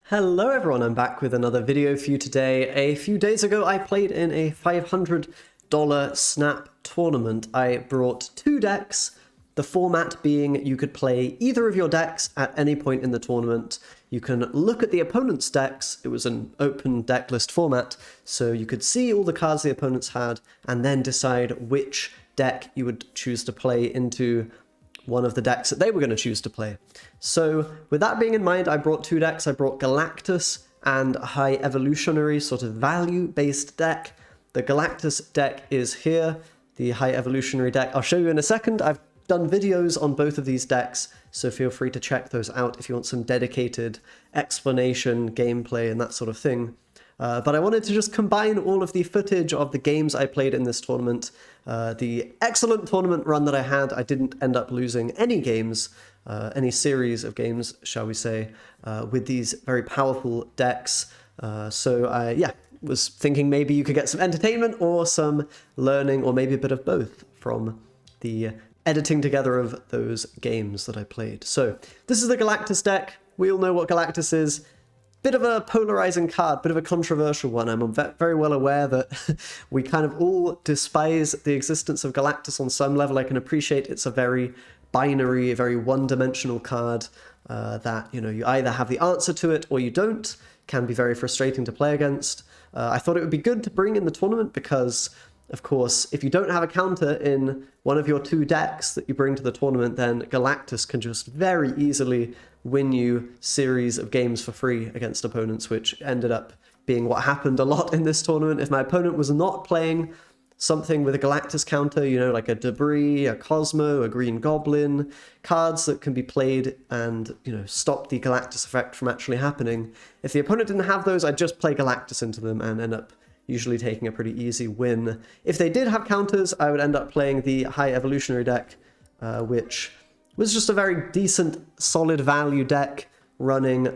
Hello everyone, I'm back with another video for you today. A few days ago I played in a $500 Snap tournament. I brought two decks, the format being you could play either of your decks at any point in the tournament. You can look at the opponent's decks. It was an open deck list format, so you could see all the cards the opponents had and then decide which deck you would choose to play into one of the decks that they were going to choose to play. So with that being in mind, I brought two decks. I brought Galactus and a high evolutionary sort of value-based deck. The Galactus deck is here, the high evolutionary deck I'll show you in a second. I've done videos on both of these decks, so feel free to check those out if you want some dedicated explanation, gameplay, and that sort of thing. But I wanted to just combine all of the footage of the games I played in this tournament. The excellent tournament run that I had, I didn't end up losing any games, any series of games, shall we say, with these very powerful decks. So I, was thinking maybe you could get some entertainment or some learning, or maybe a bit of both from the editing together of those games that I played. So this is the Galactus deck. We all know what Galactus is. Bit of a polarizing card, bit of a controversial one. I'm very well aware that we kind of all despise the existence of Galactus on some level. I can appreciate it's a very binary, a very one-dimensional card that, you either have the answer to it or you don't. Can be very frustrating to play against. I thought it would be good to bring in the tournament because, of course, if you don't have a counter in one of your two decks that you bring to the tournament, then Galactus can just very easily win you series of games for free against opponents, which ended up being what happened a lot in this tournament. If my opponent was not playing something with a Galactus counter, like a Debris, a Cosmo, a Green Goblin, cards that can be played and, stop the Galactus effect from actually happening. If the opponent didn't have those, I'd just play Galactus into them and end up usually taking a pretty easy win. If they did have counters, I would end up playing the high evolutionary deck, which was just a very decent, solid value deck running,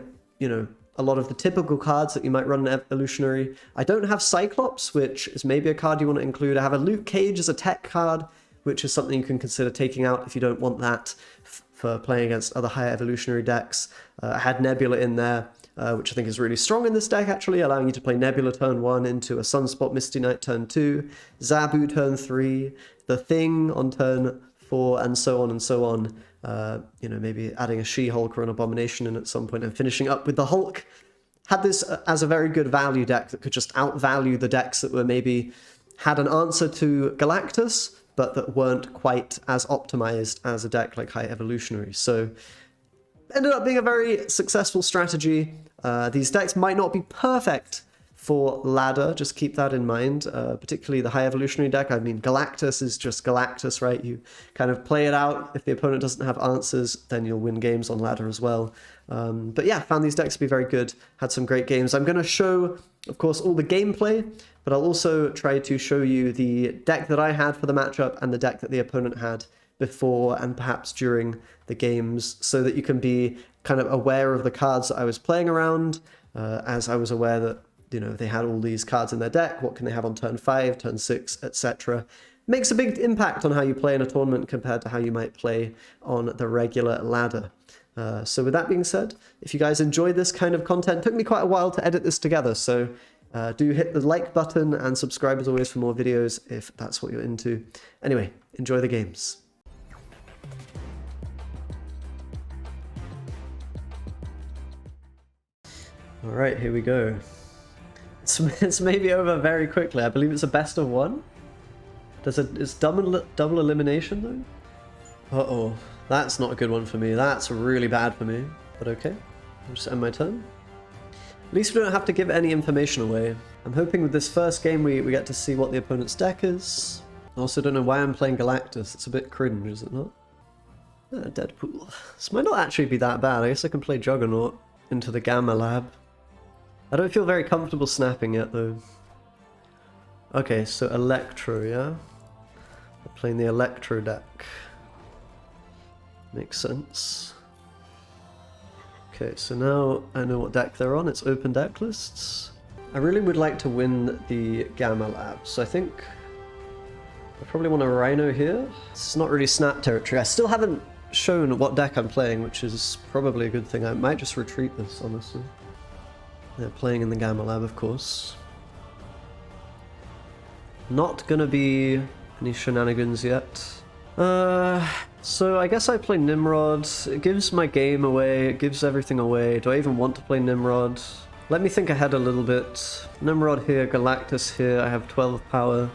a lot of the typical cards that you might run in Evolutionary. I don't have Cyclops, which is maybe a card you want to include. I have a Luke Cage as a tech card, which is something you can consider taking out if you don't want that for playing against other high evolutionary decks. I had Nebula in there, which I think is really strong in this deck, actually, allowing you to play Nebula turn 1 into a Sunspot Misty Knight turn 2, Zabu turn 3, The Thing on turn 4, and so on and so on. Maybe adding a She-Hulk or an Abomination in at some point and finishing up with the Hulk. Had this as a very good value deck that could just outvalue the decks that were maybe had an answer to Galactus, but that weren't quite as optimized as a deck like High Evolutionary. So ended up being a very successful strategy. These decks might not be perfect for ladder, just keep that in mind, particularly the high evolutionary deck. I mean, Galactus is just Galactus, right? You kind of play it out. If the opponent doesn't have answers, then you'll win games on ladder as well. But yeah, found these decks to be very good, had some great games. I'm going to show, of course, all the gameplay, but I'll also try to show you the deck that I had for the matchup and the deck that the opponent had before and perhaps during the games, so that you can be kind of aware of the cards that I was playing around, as I was aware that they had all these cards in their deck. What can they have on turn 5, turn 6, etc. Makes a big impact on how you play in a tournament compared to how you might play on the regular ladder. So with that being said, if you guys enjoy this kind of content, it took me quite a while to edit this together, so do hit the like button and subscribe as always for more videos if that's what you're into. Anyway, enjoy the games. All right, here we go. It's maybe over very quickly. I believe it's a best of one. It's double elimination though? Uh-oh. That's not a good one for me. That's really bad for me. But okay. I'll just end my turn. At least we don't have to give any information away. I'm hoping with this first game we get to see what the opponent's deck is. I also don't know why I'm playing Galactus. It's a bit cringe, is it not? Deadpool. This might not actually be that bad. I guess I can play Juggernaut into the Gamma Lab. I don't feel very comfortable snapping yet, though. Okay, so Electro, yeah? I'm playing the Electro deck. Makes sense. Okay, so now I know what deck they're on. It's open deck lists. I really would like to win the Gamma Lab, so I think I probably want a Rhino here. This is not really snap territory. I still haven't shown what deck I'm playing, which is probably a good thing. I might just retreat this, honestly. They're playing in the Gamma Lab, of course. Not gonna be any shenanigans yet. So I guess I play Nimrod. It gives my game away, it gives everything away. Do I even want to play Nimrod? Let me think ahead a little bit. Nimrod here, Galactus here, I have 12 power.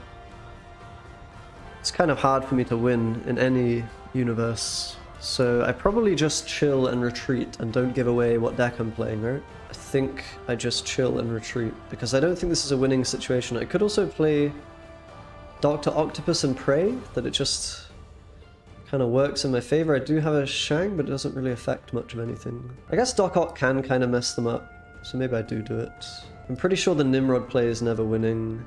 It's kind of hard for me to win in any universe. So I probably just chill and retreat and don't give away what deck I'm playing, right? I think I just chill and retreat because I don't think this is a winning situation. I could also play Dr. Octopus and pray that it just kind of works in my favor. I do have a Shang, but it doesn't really affect much of anything. I guess Darkhawk can kind of mess them up, so maybe I do it. I'm pretty sure the Nimrod play is never winning.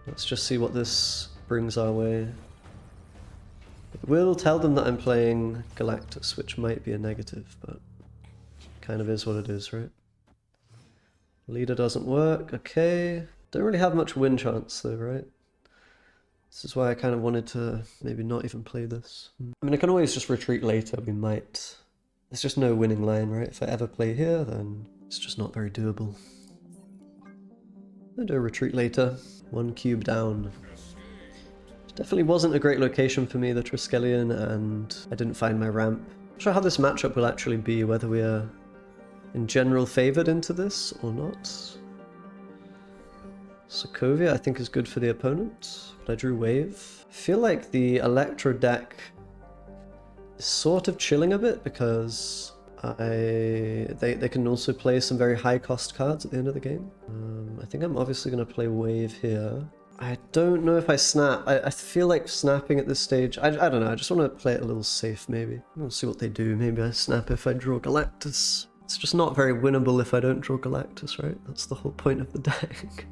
Let's just see what this brings our way. It will tell them that I'm playing Galactus, which might be a negative, but kind of is what it is, right? Leader doesn't work, okay. Don't really have much win chance though, right? This is why I kind of wanted to maybe not even play this. I mean, I can always just retreat later, we might. There's just no winning line, right? If I ever play here, then it's just not very doable. I'll do a retreat later. 1 cube down. Definitely wasn't a great location for me, the Triskelion, and I didn't find my ramp. Not sure how this matchup will actually be, whether we are in general favored into this or not. Sokovia I think is good for the opponent, but I drew Wave. I feel like the Electro deck is sort of chilling a bit because they can also play some very high cost cards at the end of the game. I think I'm obviously going to play Wave here. I don't know if I snap. I feel like snapping at this stage. I don't know, I just want to play it a little safe maybe. We'll see what they do. Maybe I snap if I draw Galactus. It's just not very winnable if I don't draw Galactus, right? That's the whole point of the deck.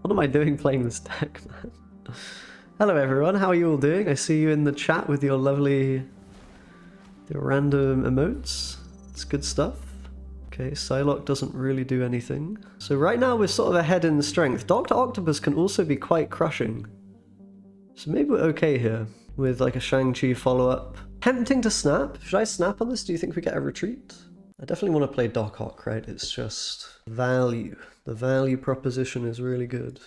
What am I doing playing this deck, man? Hello everyone, how are you all doing? I see you in the chat with your lovely, your random emotes. It's good stuff. Okay, Psylocke doesn't really do anything. So right now we're sort of ahead in strength. Dr. Octopus can also be quite crushing. So maybe we're okay here with like a Shang-Chi follow-up. Tempting to snap. Should I snap on this? Do you think we get a retreat? I definitely want to play Darkhawk, right? It's just value. The value proposition is really good.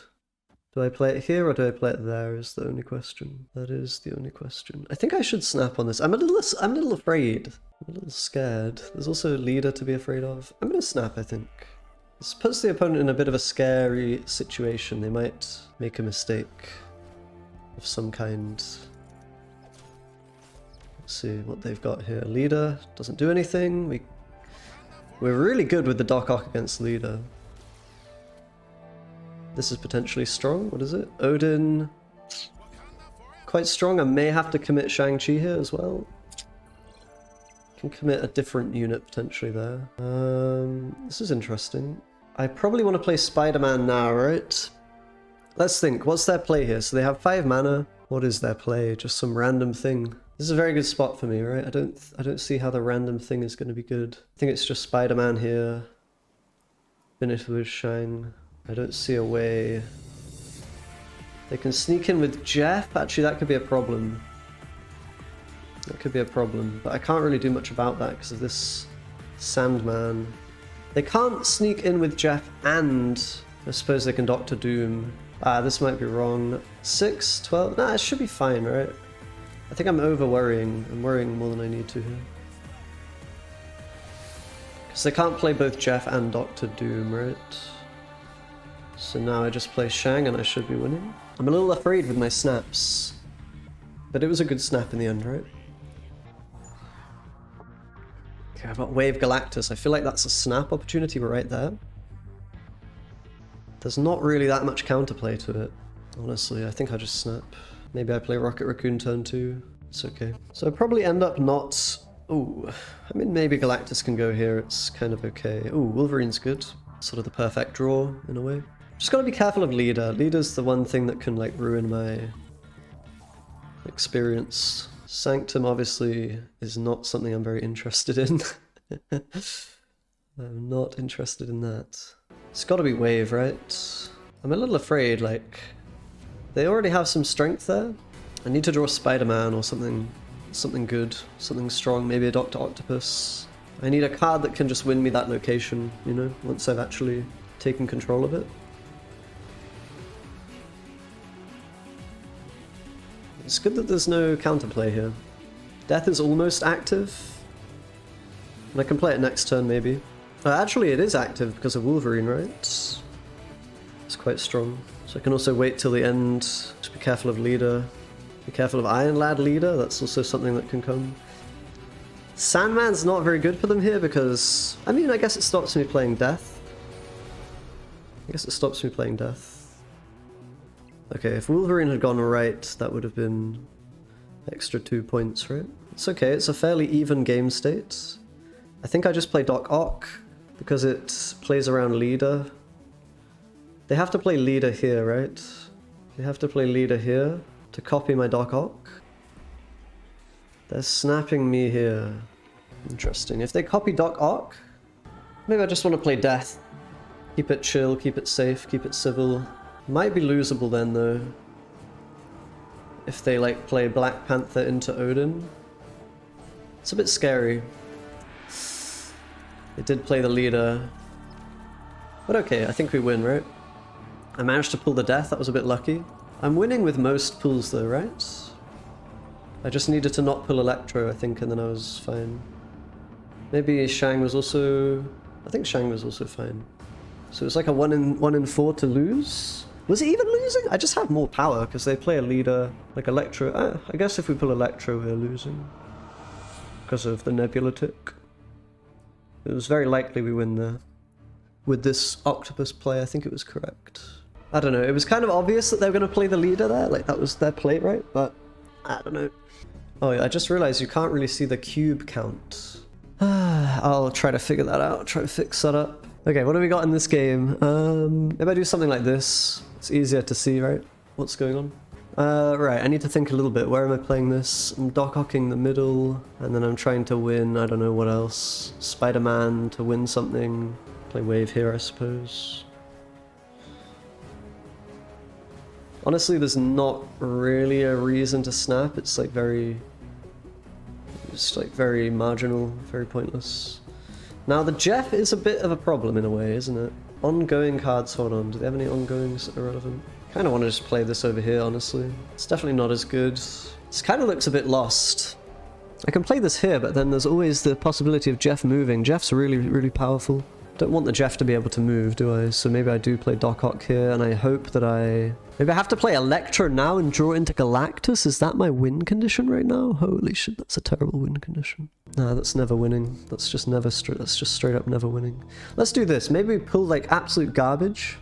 Do I play it here or do I play it there is the only question. That is the only question. I think I should snap on this. I'm a little afraid. I'm a little scared. There's also a leader to be afraid of. I'm going to snap, I think. This puts the opponent in a bit of a scary situation. They might make a mistake of some kind. Let's see what they've got here. Leader doesn't do anything. We're really good with the Darkhawk against leader. This is potentially strong. What is it? Odin. Quite strong. I may have to commit Shang-Chi here as well. Can commit a different unit potentially there. This is interesting. I probably want to play Spider-Man now, right? Let's think. What's their play here? So they have 5 mana. What is their play? Just some random thing. This is a very good spot for me, right? I don't see how the random thing is going to be good. I think it's just Spider-Man here. Finish with Shang. I don't see a way. They can sneak in with Jeff. Actually, that could be a problem. That could be a problem. But I can't really do much about that because of this Sandman. They can't sneak in with Jeff and I suppose they can Doctor Doom. This might be wrong. 6, 12. Nah, it should be fine, right? I think I'm over-worrying. I'm worrying more than I need to here. Because they can't play both Jeff and Doctor Doom, right? So now I just play Shang and I should be winning. I'm a little afraid with my snaps. But it was a good snap in the end, right? Okay, I've got Wave Galactus. I feel like that's a snap opportunity right there. There's not really that much counterplay to it. Honestly, I think I just snap. Maybe I play Rocket Raccoon turn 2. It's okay. So I probably end up not... Ooh, I mean maybe Galactus can go here. It's kind of okay. Ooh, Wolverine's good. Sort of the perfect draw in a way. Just gotta be careful of leader. Leader's the one thing that can like ruin my experience. Sanctum obviously is not something I'm very interested in. I'm not interested in that. It's gotta be Wave, right? I'm a little afraid, like, they already have some strength there. I need to draw Spider-Man or something good, something strong, maybe a Dr. Octopus. I need a card that can just win me that location, you know, once I've actually taken control of it. It's good that there's no counterplay here. Death is almost active. And I can play it next turn, maybe. Actually, it is active because of Wolverine, right? It's quite strong. So I can also wait till the end. Just be careful of leader. Be careful of Iron Lad leader. That's also something that can come. Sandman's not very good for them here because... I mean, I guess it stops me playing Death. Okay, if Wolverine had gone right, that would have been extra 2 points, right? It's okay, it's a fairly even game state. I think I just play Darkhawk because it plays around leader. They have to play leader here, right? They have to play leader here to copy my Darkhawk. They're snapping me here. Interesting. If they copy Darkhawk, maybe I just want to play Death. Keep it chill, keep it safe, keep it civil. Might be losable then though. If they like play Black Panther into Odin. It's a bit scary. They did play the leader. But okay, I think we win, right? I managed to pull the Death, that was a bit lucky. I'm winning with most pulls though, right? I just needed to not pull Electro, I think, and then I was fine. Maybe Shang was also... I think Shang was also fine. So it's like a 1 in 4 to lose? Was it even losing? I just have more power because they play a leader like Electro. I guess if we pull Electro, we're losing. Because of the Nebula tick. It was very likely we win there. With this Octopus play, I think it was correct. I don't know, it was kind of obvious that they were going to play the leader there. Like, that was their play, right? But, I don't know. Oh yeah, I just realized you can't really see the cube count. I'll try to figure that out, try to fix that up. Okay, what do we got in this game? If I do something like this, it's easier to see, right? What's going on? Right, I need to think a little bit. Where am I playing this? I'm Darkhawking the middle, and then I'm trying to win, I don't know what else. Spider-Man to win something. Play Wave here, I suppose. Honestly, there's not really a reason to snap. It's like very... It's like very marginal, very pointless. Now the Jeff is a bit of a problem in a way, isn't it? Ongoing cards, hold on, do they have any ongoings that are relevant? Kinda want to just play this over here, honestly. It's definitely not as good. This kinda looks a bit lost. I can play this here, but then there's always the possibility of Jeff moving. Jeff's really, really powerful. Don't want the Jeff to be able to move, do I? So maybe I do play Darkhawk here, and I hope that maybe I have to play Electro now and draw into Galactus? Is that my win condition right now? Holy shit, that's a terrible win condition. Nah, that's never winning. That's just never that's just straight up never winning. Let's do this. Maybe we pull like absolute garbage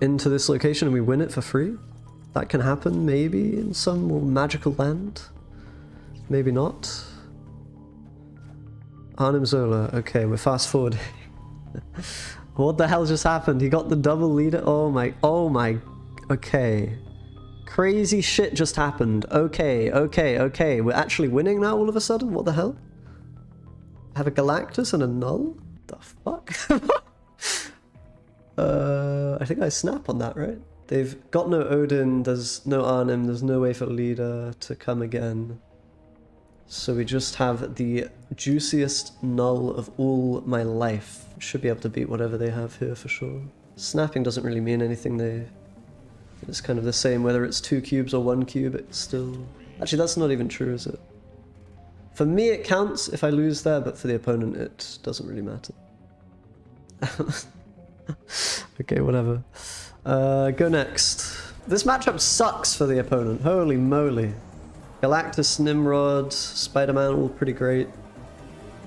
into this location and we win it for free. That can happen maybe in some more magical land. Maybe not. Arnim Zola. Okay, we're fast forwarding. What the hell just happened? He got the double leader? Oh my, okay. Crazy shit just happened. Okay. We're actually winning now all of a sudden? What the hell? Have a Galactus and a Knull? The fuck? I think I snap on that, right? They've got no Odin, there's no Arnim, there's no way for leader to come again. So we just have the juiciest Knull of all my life. Should be able to beat whatever they have here for sure. Snapping doesn't really mean anything. It's kind of the same whether it's 2 cubes or 1 cube, it's still... Actually, that's not even true, is it? For me it counts if I lose there, but for the opponent it doesn't really matter. Okay, whatever. Go next. This matchup sucks for the opponent, holy moly. Galactus, Nimrod, Spider-Man, all pretty great.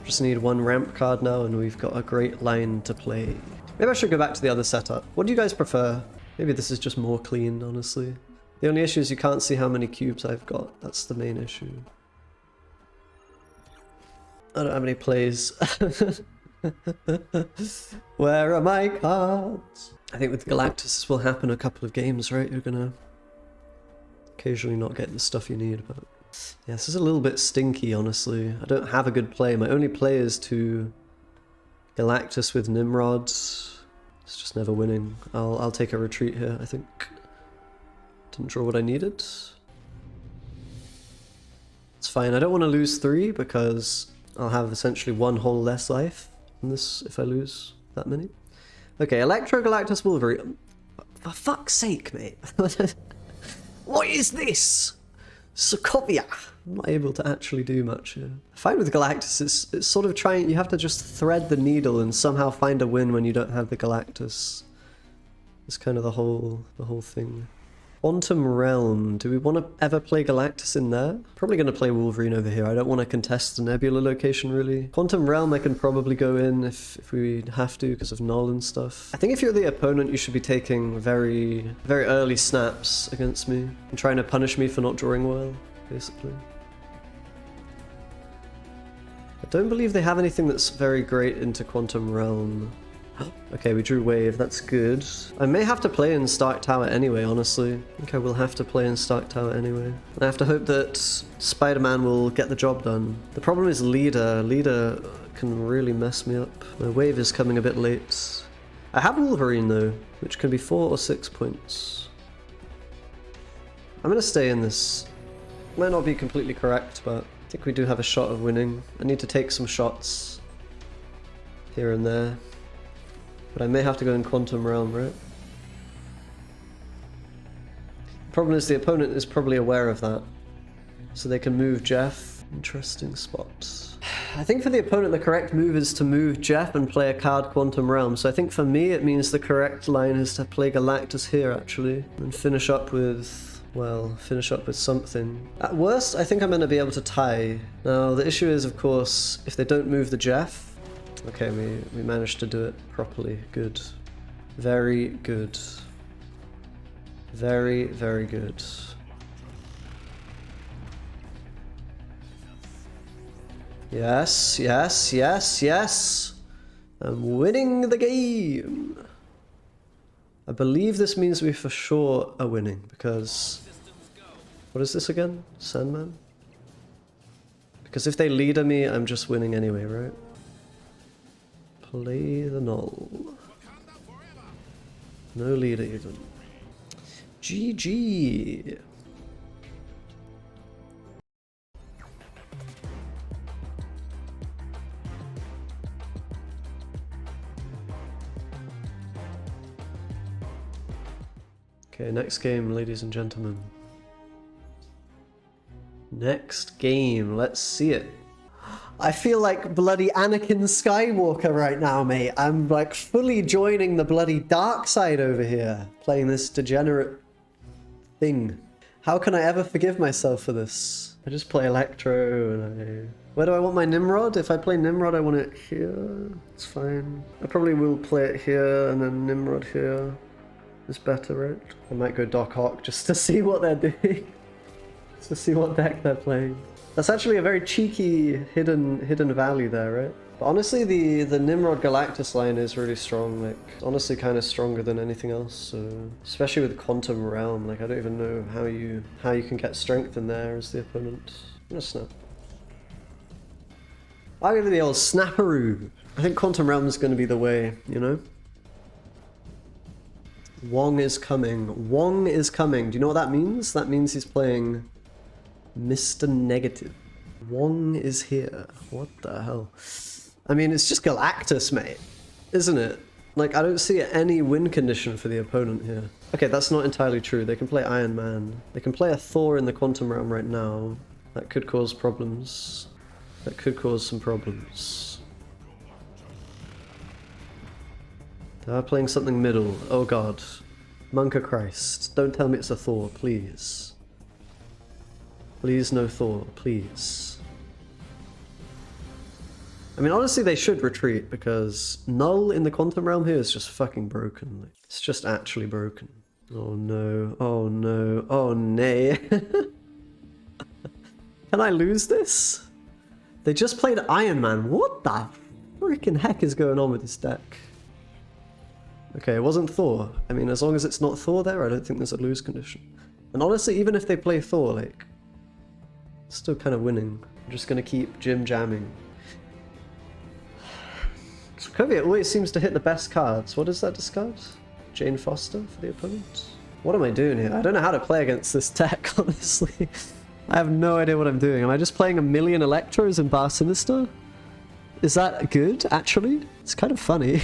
Just need 1 ramp card now and we've got a great line to play. Maybe I should go back to the other setup. What do you guys prefer? Maybe this is just more clean, honestly. The only issue is you can't see how many cubes I've got. That's the main issue. I don't have any plays. Where are my cards? I think with Galactus this will happen a couple of games, right? You're gonna occasionally not get the stuff you need, but yeah, this is a little bit stinky, honestly. I don't have a good play. My only play is to Galactus with Nimrod. It's just never winning. I'll take a retreat here, I think. Didn't draw what I needed. It's fine. I don't want to lose 3 because I'll have essentially one whole less life in this if I lose that many. Okay, Electro, Galactus, Wolverine. For fuck's sake, mate. What is this? Sokovia. I'm not able to actually do much here. I find with Galactus, it's sort of trying, you have to just thread the needle and somehow find a win when you don't have the Galactus. It's kind of the whole thing. Quantum Realm. Do we want to ever play Galactus in there? Probably going to play Wolverine over here. I don't want to contest the Nebula location, really. Quantum Realm I can probably go in if we have to because of Knull and stuff. I think if you're the opponent, you should be taking very, very early snaps against me and trying to punish me for not drawing well, basically. I don't believe they have anything that's very great into Quantum Realm. Okay, we drew Wave, that's good. I may have to play in Stark Tower anyway, honestly. I think I will have to play in Stark Tower anyway. I have to hope that Spider-Man will get the job done. The problem is Leader. Leader can really mess me up. My Wave is coming a bit late. I have Wolverine though, which can be 4 or 6 points. I'm gonna stay in this. Might not be completely correct, but I think we do have a shot of winning. I need to take some shots here and there. But I may have to go in Quantum Realm, right? The problem is the opponent is probably aware of that. So they can move Jeff. Interesting spots. I think for the opponent the correct move is to move Jeff and play a card Quantum Realm. So I think for me it means the correct line is to play Galactus here actually. And finish up with, well, finish up with something. At worst I think I'm going to be able to tie. Now the issue is of course if they don't move the Jeff. Okay, we managed to do it properly. Good. Very good. Very, very good. Yes, yes, yes, yes! I'm winning the game! I believe this means we for sure are winning, because... What is this again? Sandman? Because if they leader me, I'm just winning anyway, right? Play the Knull. No leader even. GG. Okay, next game, ladies and gentlemen. Next game, let's see it. I feel like bloody Anakin Skywalker right now, mate. I'm like fully joining the bloody dark side over here, playing this degenerate thing. How can I ever forgive myself for this? I just play Electro and Where do I want my Nimrod? If I play Nimrod, I want it here. It's fine. I probably will play it here and then Nimrod here. It's better, right? I might go Darkhawk just to see what they're doing. Just to see what deck they're playing. That's actually a very cheeky hidden value there, right? But honestly, the Nimrod Galactus line is really strong. Like, honestly, kind of stronger than anything else. So, especially with Quantum Realm, like I don't even know how you can get strength in there as the opponent. I'm gonna snap. I'll give it the old snapperoo. I think Quantum Realm is going to be the way, you know. Wong is coming. Wong is coming. Do you know what that means? That means he's playing Mr. Negative. Wong is here. What the hell? I mean, it's just Galactus, mate. Isn't it? Like, I don't see any win condition for the opponent here. Okay, that's not entirely true. They can play Iron Man. They can play a Thor in the Quantum Realm right now. That could cause problems. That could cause some problems. They are playing something middle. Oh god. Monk of Christ. Don't tell me it's a Thor, please. Please no Thor, please. I mean, honestly, they should retreat, because Knull in the Quantum Realm here is just fucking broken. Like, it's just actually broken. Oh no, oh no, oh nay. Can I lose this? They just played Iron Man. What the freaking heck is going on with this deck? Okay, it wasn't Thor. I mean, as long as it's not Thor there, I don't think there's a lose condition. And honestly, even if they play Thor, like, still kind of winning. I'm just gonna keep Jim jamming. Sokovia always seems to hit the best cards. What does that discard? Jane Foster for the opponent? What am I doing here? I don't know how to play against this deck, honestly. I have no idea what I'm doing. Am I just playing a million Electros in Bar Sinister? Is that good, actually? It's kind of funny.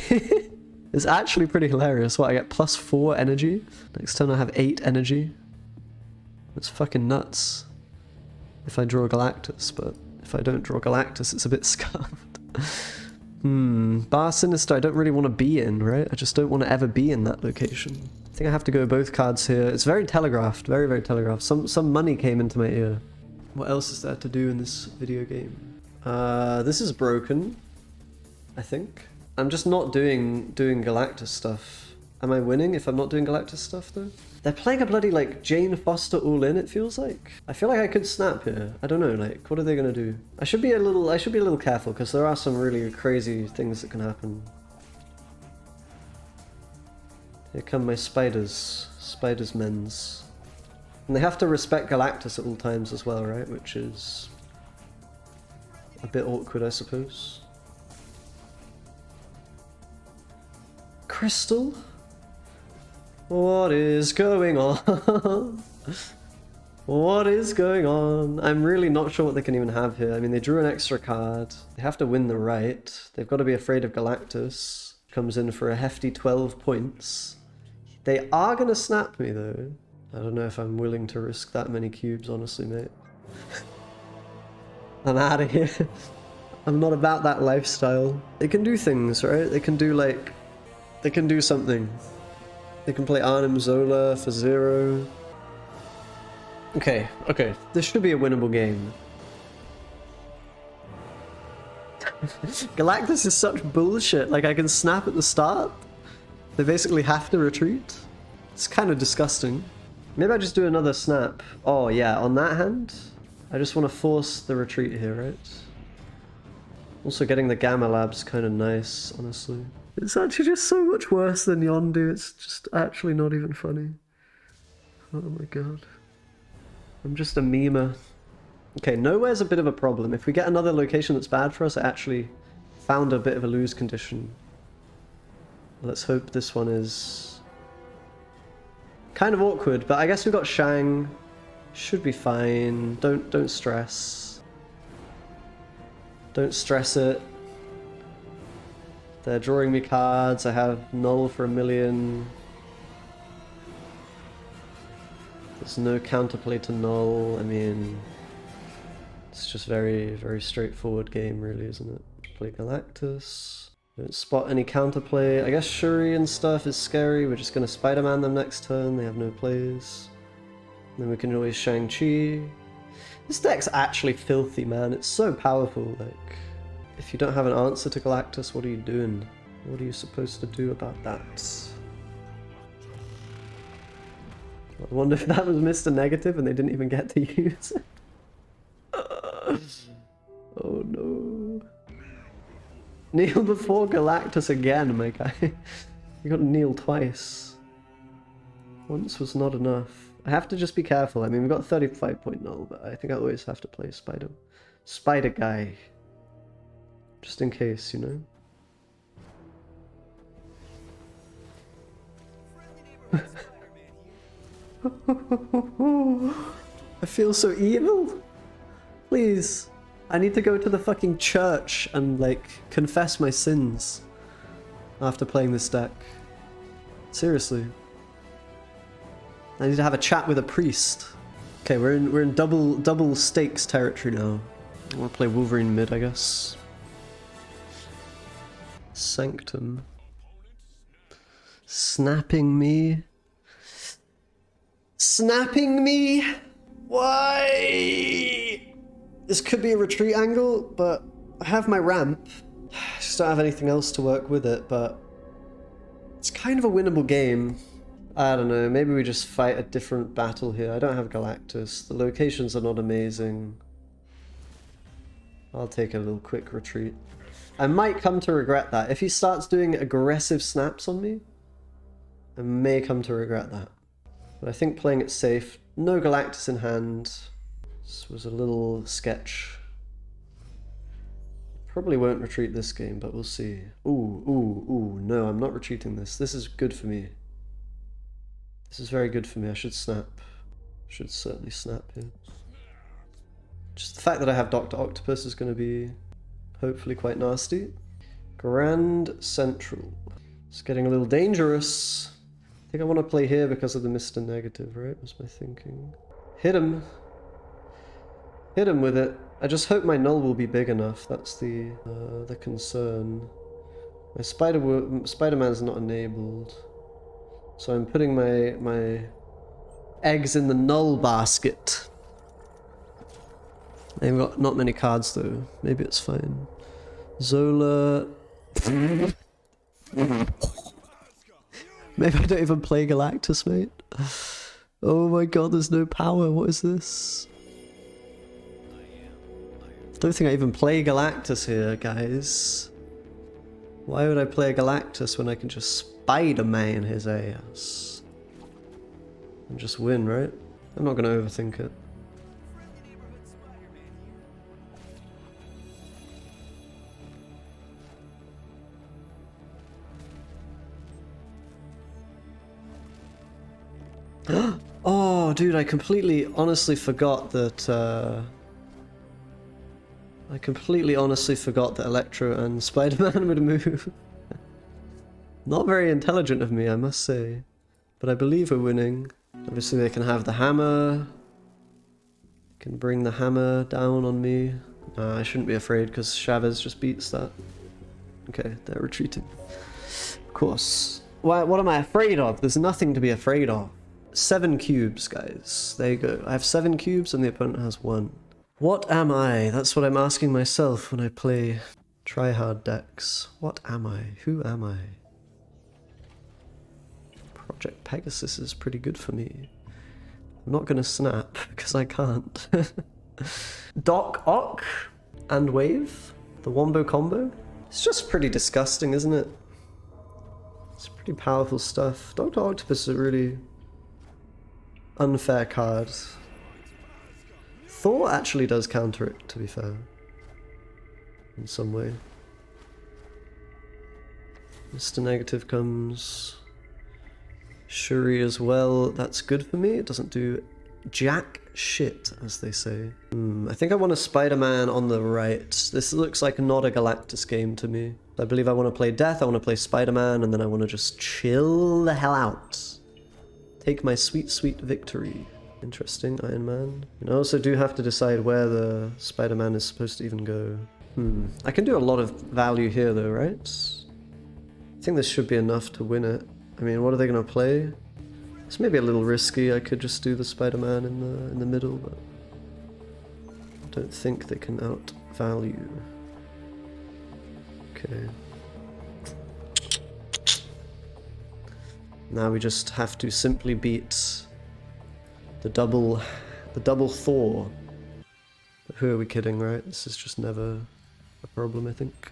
It's actually pretty hilarious. What, I get +4 energy? Next turn I have 8 energy. That's fucking nuts. If I draw Galactus, but if I don't draw Galactus, it's a bit scuffed. Bar Sinister I don't really want to be in, right? I just don't want to ever be in that location. I think I have to go both cards here. It's very telegraphed, very, very telegraphed. Some money came into my ear. What else is there to do in this video game? This is broken, I think. I'm just not doing Galactus stuff. Am I winning if I'm not doing Galactus stuff though? They're playing a bloody like Jane Foster all in, it feels like. I feel like I could snap here. I don't know, like what are they gonna do? I should be a little careful because there are some really crazy things that can happen. Here come my spiders. Spiders men's. And they have to respect Galactus at all times as well, right? Which is a bit awkward, I suppose. Crystal? What is going on? What is going on? I'm really not sure what they can even have here. I mean, they drew an extra card. They have to win the right. They've got to be afraid of Galactus. Comes in for a hefty 12 points. They are going to snap me, though. I don't know if I'm willing to risk that many cubes, honestly, mate. I'm out of here. I'm not about that lifestyle. They can do things, right? They can do, like... They can do something. They can play Arnim Zola for 0. Okay, okay. This should be a winnable game. Galactus is such bullshit. Like, I can snap at the start. They basically have to retreat. It's kind of disgusting. Maybe I just do another snap. Oh, yeah, on that hand, I just want to force the retreat here, right? Also, getting the Gamma Lab's kind of nice, honestly. It's actually just so much worse than Yondu. It's just actually not even funny. Oh my god. I'm just a memer. Okay, nowhere's a bit of a problem. If we get another location that's bad for us, I actually found a bit of a lose condition. Let's hope this one is kind of awkward, but I guess we got Shang. Should be fine. Don't stress. Don't stress it. They're drawing me cards. I have Knull for 1 million. There's no counterplay to Knull. I mean, it's just very, very straightforward game, really, isn't it? Play Galactus. Don't spot any counterplay. I guess Shuri and stuff is scary. We're just going to Spider-Man them next turn. They have no plays. And then we can always Shang-Chi. This deck's actually filthy, man. It's so powerful, like... If you don't have an answer to Galactus, what are you doing? What are you supposed to do about that? I wonder if that was Mr. Negative and they didn't even get to use it. Oh no. Kneel before Galactus again, my guy. You gotta kneel twice. Once was not enough. I have to just be careful. I mean, we've got 35.0, but I think I always have to play Spider Guy. Just in case, you know? I feel so evil. Please. I need to go to the fucking church and, like, confess my sins after playing this deck. Seriously. I need to have a chat with a priest. Okay, we're in double stakes territory now. I want to play Wolverine mid, I guess. Sanctum. Snapping me. Snapping me? Why? This could be a retreat angle, but I have my ramp. I just don't have anything else to work with it, but it's kind of a winnable game. I don't know, maybe we just fight a different battle here. I don't have Galactus. The locations are not amazing. I'll take a little quick retreat. I might come to regret that. If he starts doing aggressive snaps on me, I may come to regret that. But I think playing it safe, no Galactus in hand. This was a little sketch. Probably won't retreat this game, but we'll see. Ooh, no, I'm not retreating this. This is good for me. This is very good for me. I should snap. Should certainly snap here. Just the fact that I have Dr. Octopus is going to be Hopefully quite nasty. Grand Central. It's getting a little dangerous. I think I want to play here because of the Mr. Negative, right? Was my thinking. Hit him. Hit him with it. I just hope my Knull will be big enough. That's the concern. My Spider-Man's not enabled. So I'm putting my eggs in the Knull basket. They've got not many cards though. Maybe it's fine. Zola. Maybe I don't even play Galactus, mate. Oh my god, there's no power. What is this? I don't think I even play Galactus here, guys. Why would I play Galactus when I can just Spider-Man his ass? And just win, right? I'm not gonna overthink it. Oh, dude, I completely honestly forgot that, Electro and Spider-Man would move. Not very intelligent of me, I must say. But I believe we're winning. Obviously they can have the hammer. Can bring the hammer down on me. I shouldn't be afraid because Chavez just beats that. Okay, they're retreating. Of course. What am I afraid of? There's nothing to be afraid of. 7 cubes, guys. There you go. I have 7 cubes and the opponent has 1. What am I? That's what I'm asking myself when I play try-hard decks. What am I? Who am I? Project Pegasus is pretty good for me. I'm not gonna snap because I can't. Darkhawk and Wave, the Wombo combo. It's just pretty disgusting, isn't it? It's pretty powerful stuff. Dr. Octopus is a really unfair card. Thor actually does counter it, to be fair. In some way. Mr. Negative comes. Shuri as well. That's good for me. It doesn't do jack shit, as they say. I think I want a Spider-Man on the right. This looks like not a Galactus game to me. I believe I want to play Death, I want to play Spider-Man, and then I want to just chill the hell out. Take my sweet, sweet victory. Interesting, Iron Man. And I also do have to decide where the Spider-Man is supposed to even go. I can do a lot of value here though, right? I think this should be enough to win it. I mean, what are they going to play? It's maybe a little risky. I could just do the Spider-Man in the middle, but I don't think they can outvalue. Okay. Now we just have to simply beat the double Thor. But who are we kidding, right? This is just never a problem, I think.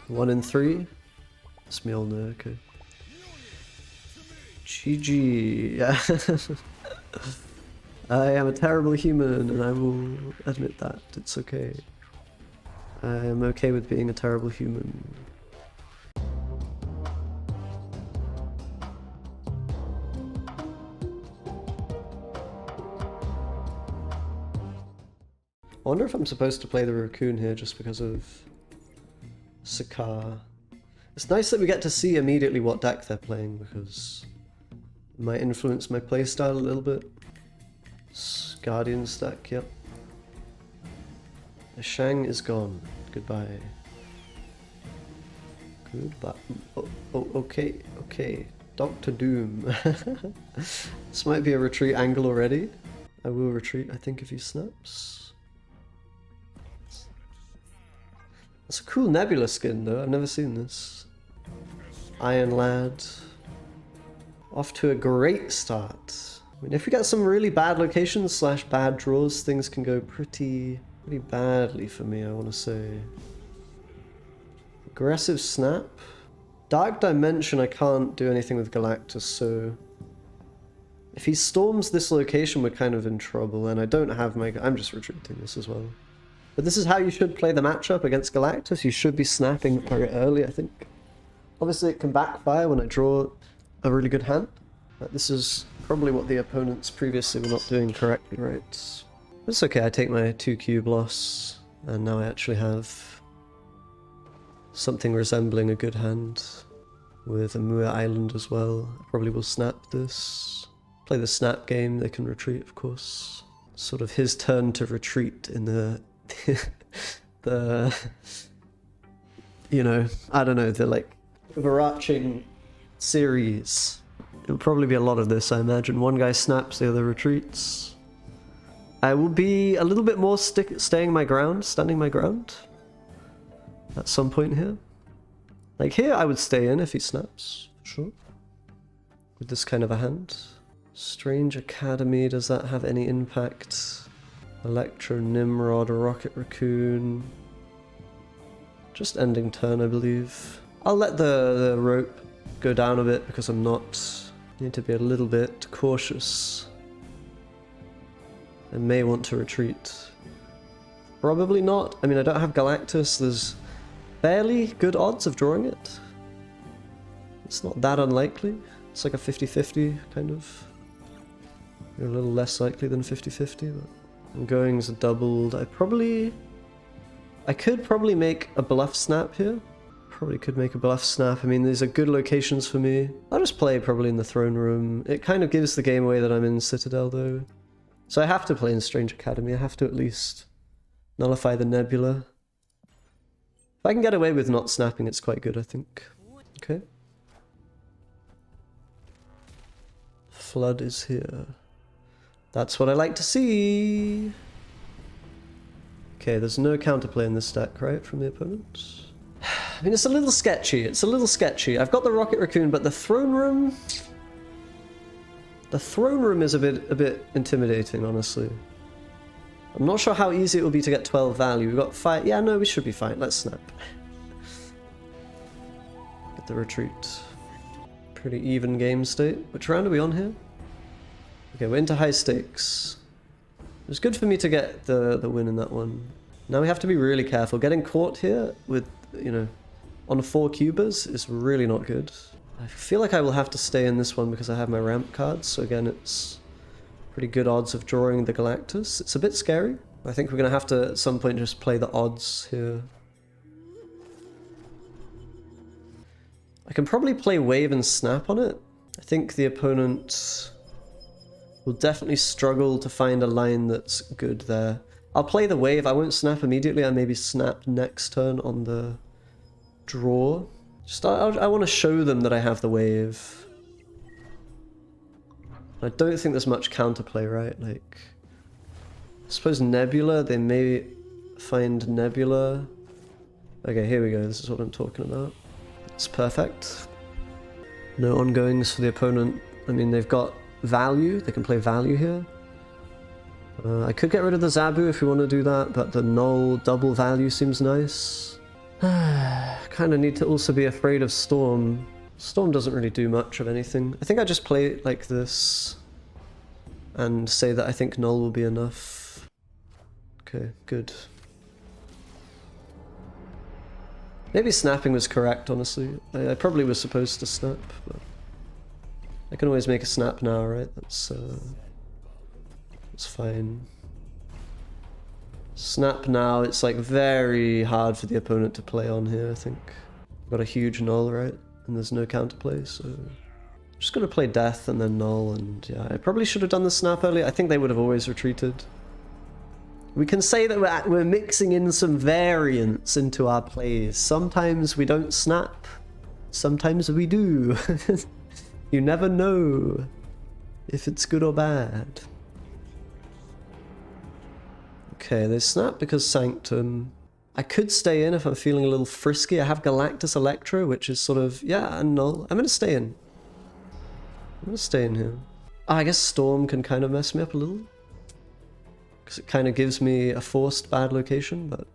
1 in 3? That's me all know, okay. GG, yeah. I am a terrible human and I will admit that. It's okay. I am okay with being a terrible human. I wonder if I'm supposed to play the Raccoon here just because of Sakaar. It's nice that we get to see immediately what deck they're playing because it might influence my playstyle a little bit. Guardian stack, yep. The Shang is gone. Goodbye. Goodbye. Oh, okay. Dr. Doom. This might be a retreat angle already. I will retreat, I think, if he snaps. That's a cool Nebula skin though, I've never seen this. Iron Lad. Off to a great start. I mean, if we get some really bad locations / bad draws, things can go pretty badly for me, I want to say. Aggressive snap. Dark Dimension, I can't do anything with Galactus, so if he storms this location, we're kind of in trouble, and I don't have my... I'm just retreating this as well. But this is how you should play the matchup against Galactus. You should be snapping very early, I think. Obviously, it can backfire when I draw a really good hand. This is probably what the opponents previously were not doing correctly, right? It's okay, I take my 2 cube loss, and now I actually have something resembling a good hand with a Muir Island as well. I probably will snap this. Play the snap game, they can retreat, of course. Sort of his turn to retreat in the... the... you know, I don't know, the like overarching series. It'll probably be a lot of this, I imagine. One guy snaps, the other retreats. I will be a little bit more standing my ground at some point here. Like here, I would stay in if he snaps, sure. With this kind of a hand. Strange Academy, does that have any impact? Electro, Nimrod, Rocket Raccoon. Just ending turn, I believe. I'll let the rope go down a bit because I'm not... need to be a little bit cautious. I may want to retreat. Probably not. I mean, I don't have Galactus. There's fairly good odds of drawing it. It's not that unlikely. It's like a 50-50 kind of. You're a little less likely than 50-50, but goings are doubled. I could probably make a bluff snap here. Probably could make a bluff snap. I mean, these are good locations for me. I'll just play probably in the throne room. It kind of gives the game away that I'm in Citadel though. So I have to play in Strange Academy. I have to at least nullify the Nebula. If I can get away with not snapping, it's quite good, I think. Okay. Flood is here. That's what I like to see. Okay, there's no counterplay in this deck, right, from the opponent? I mean, it's a little sketchy. It's a little sketchy. I've got the Rocket Raccoon, but the throne room... the throne room is a bit intimidating, honestly. I'm not sure how easy it will be to get 12 value. We've got 5... yeah, no, we should be fine. Let's snap. Get the retreat. Pretty even game state. Which round are we on here? Okay, we're into high stakes. It was good for me to get the win in that one. Now we have to be really careful. Getting caught here with, you know, on 4 cubers is really not good. I feel like I will have to stay in this one because I have my ramp cards. So again, it's pretty good odds of drawing the Galactus. It's a bit scary. I think we're going to have to, at some point, just play the odds here. I can probably play wave and snap on it. I think the opponent will definitely struggle to find a line that's good there. I'll play the wave. I won't snap immediately. I maybe snap next turn on the draw. Just I want to show them that I have the wave. I don't think there's much counterplay, right? Like, I suppose Nebula, they may find Nebula. Okay, here we go. This is what I'm talking about. It's perfect. No ongoings for the opponent. I mean, they've got value. They can play value here. I could get rid of the Zabu if we want to do that, but the Knull double value seems nice. Kind of need to also be afraid of Storm. Storm doesn't really do much of anything. I think I just play it like this and say that I think Knull will be enough. Okay, good. Maybe snapping was correct, honestly. I probably was supposed to snap, but I can always make a snap now, right? That's fine. Snap now, it's like very hard for the opponent to play on here, I think. Got a huge Knull, right? And there's no counterplay, so... I'm just gonna play Death and then Knull, and yeah, I probably should have done the snap earlier. I think they would have always retreated. We can say that we're mixing in some variance into our plays. Sometimes we don't snap, sometimes we do. You never know if it's good or bad. Okay, they snap because Sanctum. I could stay in if I'm feeling a little frisky. I have Galactus Electro, which is sort of, yeah, and Knull. I'm gonna stay in. I'm gonna stay in here. Oh, I guess Storm can kind of mess me up a little. Because it kind of gives me a forced bad location, but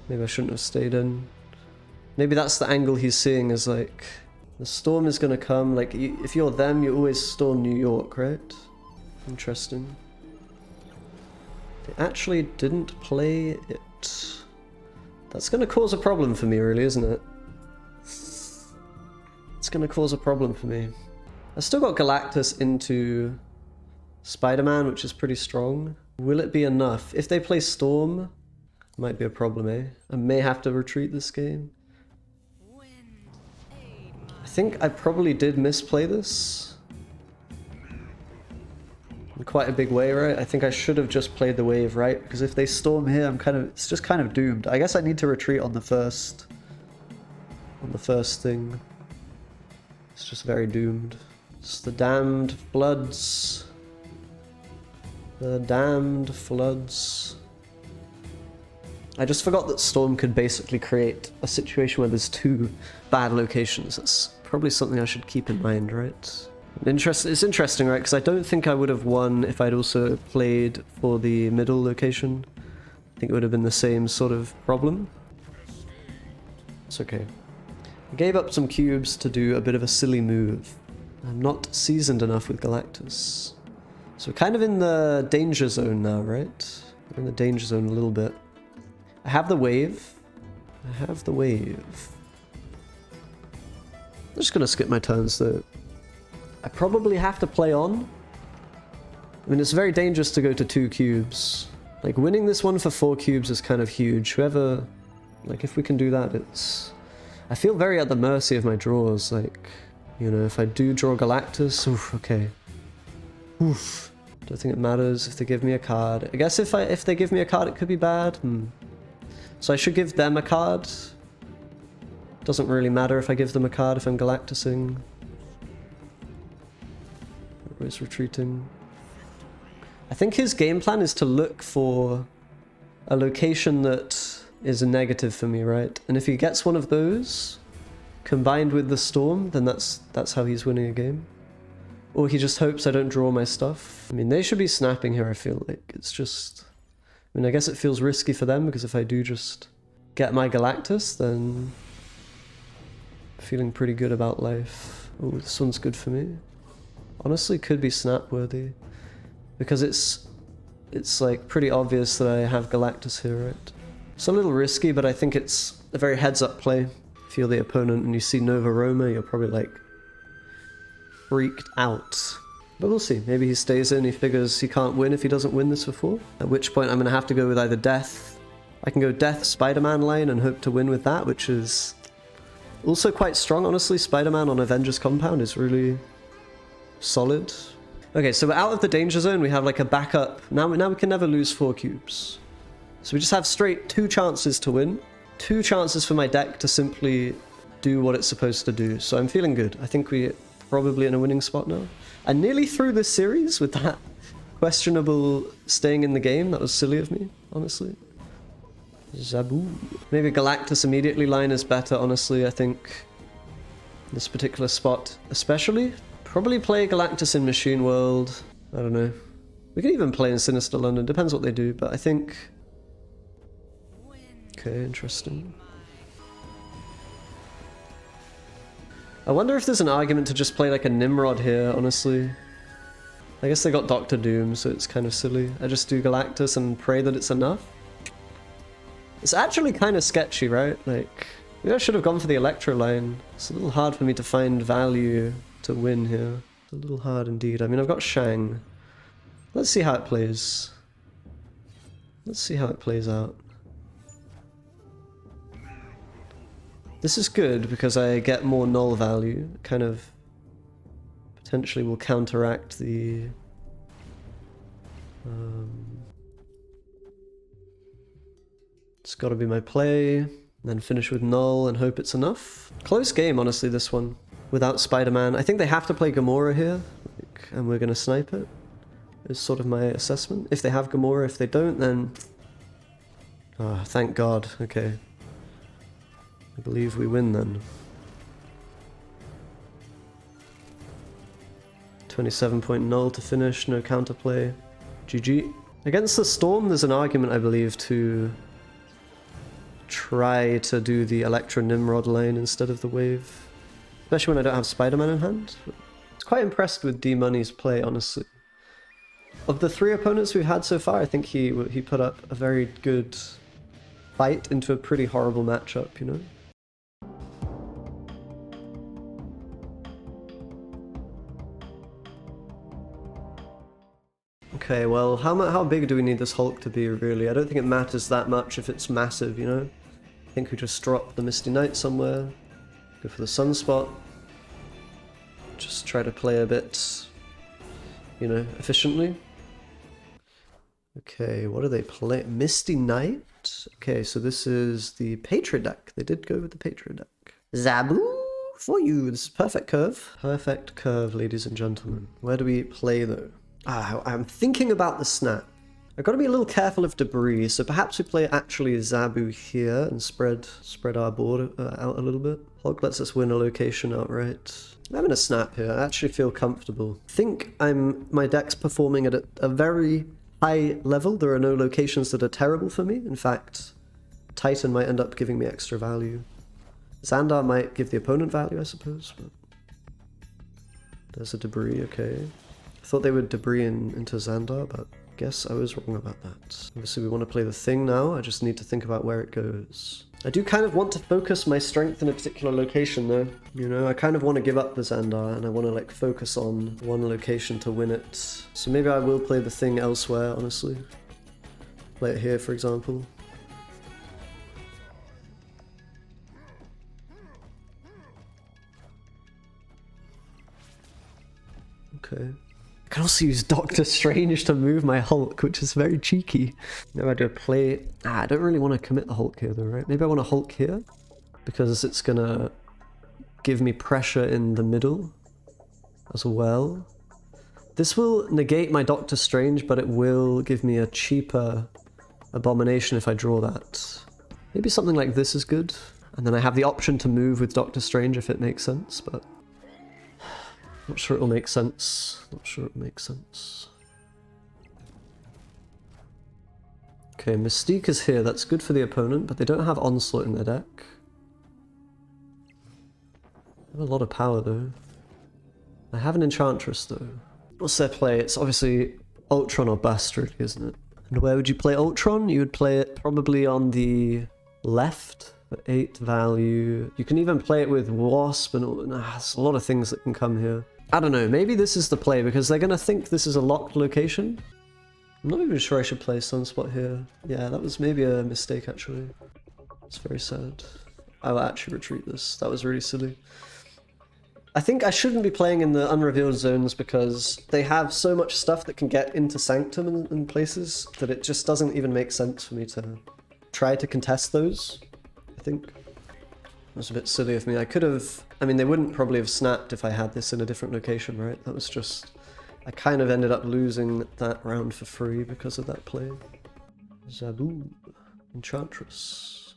maybe I shouldn't have stayed in. Maybe that's the angle he's seeing, is like, the Storm is gonna come, like, if you're them, you always storm New York, right? Interesting. They actually didn't play it. That's gonna cause a problem for me, really, isn't it? It's gonna cause a problem for me. I still got Galactus into Spider-Man, which is pretty strong. Will it be enough? If they play Storm, might be a problem, eh? I may have to retreat this game. I think I probably did misplay this in quite a big way, right? I think I should have just played the wave, right? Because if they storm here, it's just kind of doomed. I guess I need to retreat on the first thing. It's just very doomed. It's the damned floods. The damned floods. I just forgot that Storm could basically create a situation where there's two bad locations. That's probably something I should keep in mind, right? It's interesting, right? Because I don't think I would have won if I'd also played for the middle location. I think it would have been the same sort of problem. It's okay. I gave up some cubes to do a bit of a silly move. I'm not seasoned enough with Galactus. So we're kind of in the danger zone now, right? We're in the danger zone a little bit. I have the wave. I have the wave. I'm just gonna skip my turns though. I probably have to play on. I mean, it's very dangerous to go to 2 cubes. Like, winning this one for 4 cubes is kind of huge. Whoever... Like, if we can do that, it's... I feel very at the mercy of my draws. Like, you know, if I do draw Galactus... Oof, okay. Oof. Don't think it matters if they give me a card. I guess if they give me a card, it could be bad. So I should give them a card. Doesn't really matter if I give them a card if I'm Galactusing. Everybody's retreating. I think his game plan is to look for a location that is a negative for me, right? And if he gets one of those, combined with the storm, then that's how he's winning a game. Or he just hopes I don't draw my stuff. I mean, they should be snapping here, I feel like. It's just... I mean, I guess it feels risky for them, because if I do just get my Galactus, then... I'm feeling pretty good about life. Oh, this one's good for me. Honestly, could be snap worthy. Because it's like pretty obvious that I have Galactus here, right? It's a little risky, but I think it's a very heads-up play. If you're the opponent and you see Nova Roma, you're probably like freaked out. But we'll see. Maybe he stays in, he figures he can't win if he doesn't win this before. At which point I'm going to have to go with either Death. I can go Death Spider-Man line and hope to win with that, which is also quite strong, honestly. Spider-Man on Avengers Compound is really solid. Okay, so we're out of the danger zone. We have like a backup. Now we can never lose 4 cubes. So we just have straight 2 chances to win. 2 chances for my deck to simply do what it's supposed to do. So I'm feeling good. I think we're probably in a winning spot now. I nearly threw this series with that questionable staying in the game. That was silly of me, honestly. Zaboo. Maybe Galactus immediately line is better, honestly, I think. This particular spot, especially. Probably play Galactus in Machine World. I don't know. We could even play in Sinister London. Depends what they do, but I think... Okay, interesting. I wonder if there's an argument to just play like a Nimrod here, honestly. I guess they got Doctor Doom, so it's kind of silly. I just do Galactus and pray that it's enough. It's actually kind of sketchy, right? Like, maybe I should have gone for the Electro line. It's a little hard for me to find value to win here. It's a little hard indeed. I mean, I've got Shang. Let's see how it plays. Let's see how it plays out. This is good because I get more Knull value. Kind of potentially will counteract the... It's got to be my play, and then finish with Knull and hope it's enough. Close game, honestly, this one. Without Spider-Man. I think they have to play Gamora here, and we're going to snipe it, is sort of my assessment. If they have Gamora, if they don't, then... Oh, thank God. Okay. I believe we win then. 27-point Knull to finish, no counterplay. GG. Against the Storm, there's an argument, I believe, to try to do the Electro Nimrod lane instead of the wave. Especially when I don't have Spider-Man in hand. I was quite impressed with D-Money's play, honestly. Of the 3 opponents we've had so far, I think he put up a very good fight into a pretty horrible matchup, you know? Okay, well, how big do we need this Hulk to be, really? I don't think it matters that much if it's massive, you know? I think we just drop the Misty Knight somewhere. Go for the Sunspot. Just try to play a bit, you know, efficiently. Okay, what do they play? Misty Knight? Okay, so this is the Patriot deck. They did go with the Patriot deck. Zabu for you. This is perfect curve. Perfect curve, ladies and gentlemen. Where do we play, though? I'm thinking about the snap. I've got to be a little careful of debris, so perhaps we play actually Zabu here and spread our board out a little bit. Hulk lets us win a location outright. I'm having a snap here. I actually feel comfortable. I think my deck's performing at a very high level. There are no locations that are terrible for me. In fact, Titan might end up giving me extra value. Xandar might give the opponent value, I suppose, but there's a debris, okay. I thought they would debris into Xandar, but I guess I was wrong about that. Obviously we want to play the thing now, I just need to think about where it goes. I do kind of want to focus my strength in a particular location though. You know, I kind of want to give up the Xandar and I want to like focus on one location to win it. So maybe I will play the thing elsewhere, honestly. Play it here, for example. Okay. I can also use Doctor Strange to move my Hulk, which is very cheeky. Now I do a play... I don't really want to commit the Hulk here though, right? Maybe I want a Hulk here, because it's gonna give me pressure in the middle as well. This will negate my Doctor Strange, but it will give me a cheaper Abomination if I draw that. Maybe something like this is good, and then I have the option to move with Doctor Strange if it makes sense, but... not sure it'll make sense. Not sure it'll make sense. Okay, Mystique is here. That's good for the opponent, but they don't have Onslaught in their deck. They have a lot of power, though. I have an Enchantress, though. What's their play? It's obviously Ultron or bust, really, isn't it? And where would you play Ultron? You would play it probably on the left. For 8 value. You can even play it with Wasp and all. There's a lot of things that can come here. I don't know, maybe this is the play because they're gonna think this is a locked location. I'm not even sure I should play Sunspot here. Yeah, that was maybe a mistake actually. It's very sad. I will actually retreat this. That was really silly. I think I shouldn't be playing in the unrevealed zones because they have so much stuff that can get into Sanctum and places that it just doesn't even make sense for me to try to contest those. I think it was a bit silly of me. I could have... I mean, they wouldn't probably have snapped if I had this in a different location, right? That was just... I kind of ended up losing that round for free because of that play. Zabu. Enchantress.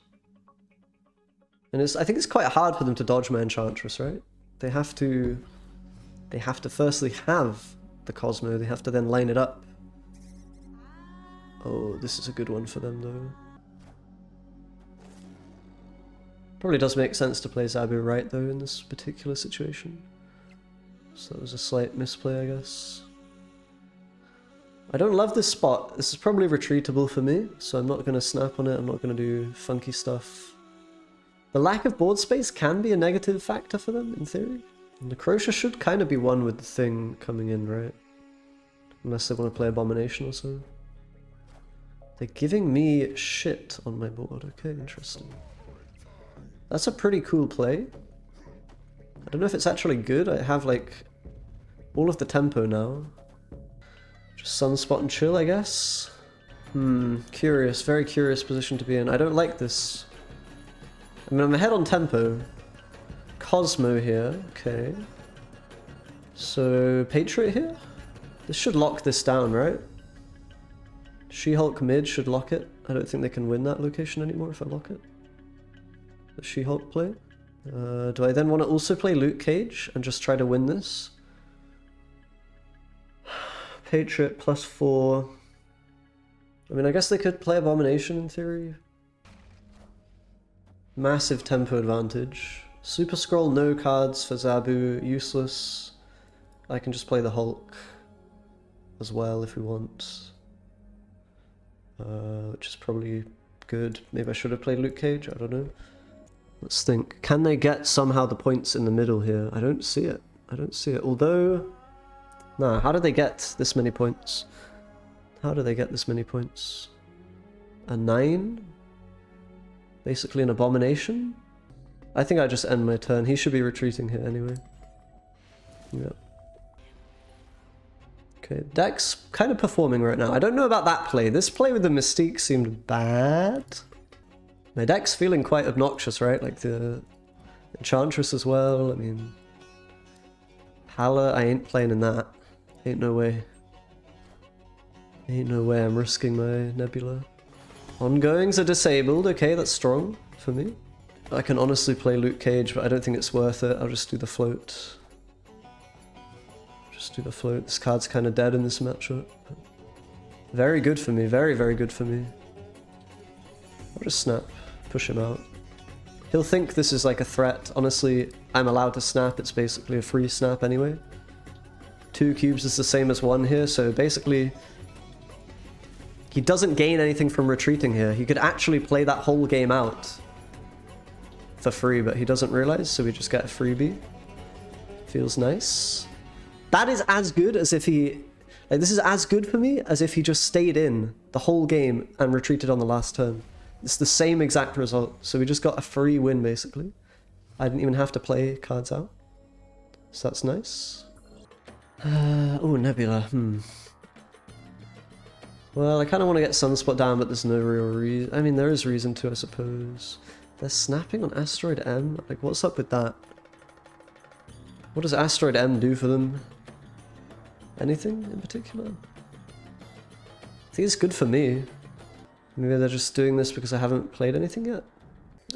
And I think it's quite hard for them to dodge my Enchantress, right? They have to firstly have the Cosmo. They have to then line it up. Oh, this is a good one for them, though. Probably does make sense to play Zabu right, though, in this particular situation. So that was a slight misplay, I guess. I don't love this spot. This is probably retreatable for me, so I'm not going to snap on it. I'm not going to do funky stuff. The lack of board space can be a negative factor for them, in theory. And the Necrotia should kind of be one with the thing coming in, right? Unless they want to play Abomination or so. They're giving me shit on my board. Okay, interesting. That's a pretty cool play. I don't know if it's actually good. I have like all of the tempo now. Just Sunspot and chill, I guess. Curious, very curious position to be in. I don't like this. I mean, I'm ahead on tempo. Cosmo here, okay. So, Patriot here? This should lock this down, right? She-Hulk mid should lock it. I don't think they can win that location anymore if I lock it. The She-Hulk play. Do I then want to also play Luke Cage and just try to win this? Patriot +4. I mean, I guess they could play Abomination in theory. Massive tempo advantage. Super Scroll, no cards for Zabu, useless. I can just play the Hulk as well if we want. Which is probably good. Maybe I should have played Luke Cage, I don't know. Let's think. Can they get somehow the points in the middle here? I don't see it. I don't see it. Although... Nah, how did they get this many points? How do they get this many points? A 9? Basically an abomination? I think I just end my turn. He should be retreating here anyway. Yeah. Okay, deck's kind of performing right now. I don't know about that play. This play with the Mystique seemed bad. My deck's feeling quite obnoxious, right? Like the Enchantress as well. I mean, Pala, I ain't playing in that. Ain't no way. Ain't no way I'm risking my Nebula. Ongoings are disabled. Okay, that's strong for me. I can honestly play Luke Cage, but I don't think it's worth it. I'll just do the float. Just do the float. This card's kind of dead in this matchup. Very good for me. Very, very good for me. I'll just snap. Push him out. He'll think this is like a threat. Honestly, I'm allowed to snap. It's basically a free snap anyway. 2 cubes is the same as 1 here, so basically he doesn't gain anything from retreating here. He could actually play that whole game out for free, but he doesn't realize, so we just get a freebie. Feels nice. That is as good as if he... Like, this is as good for me as if he just stayed in the whole game and retreated on the last turn. It's the same exact result, so we just got a free win, basically. I didn't even have to play cards out. So that's nice. Oh, Nebula, Well, I kind of want to get Sunspot down, but there's no real reason. I mean, there is reason to, I suppose. They're snapping on Asteroid M? Like, what's up with that? What does Asteroid M do for them? Anything in particular? I think it's good for me. Maybe they're just doing this because I haven't played anything yet.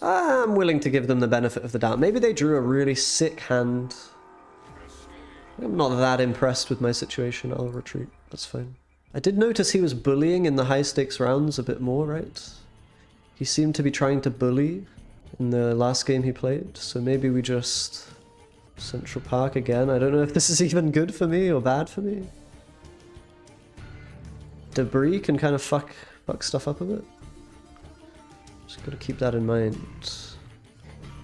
I'm willing to give them the benefit of the doubt. Maybe they drew a really sick hand. I'm not that impressed with my situation. I'll retreat. That's fine. I did notice he was bullying in the high stakes rounds a bit more, right? He seemed to be trying to bully in the last game he played, so maybe we just... Central Park again. I don't know if this is even good for me or bad for me. Debris can kind of fuck stuff up a bit. Just gotta keep that in mind.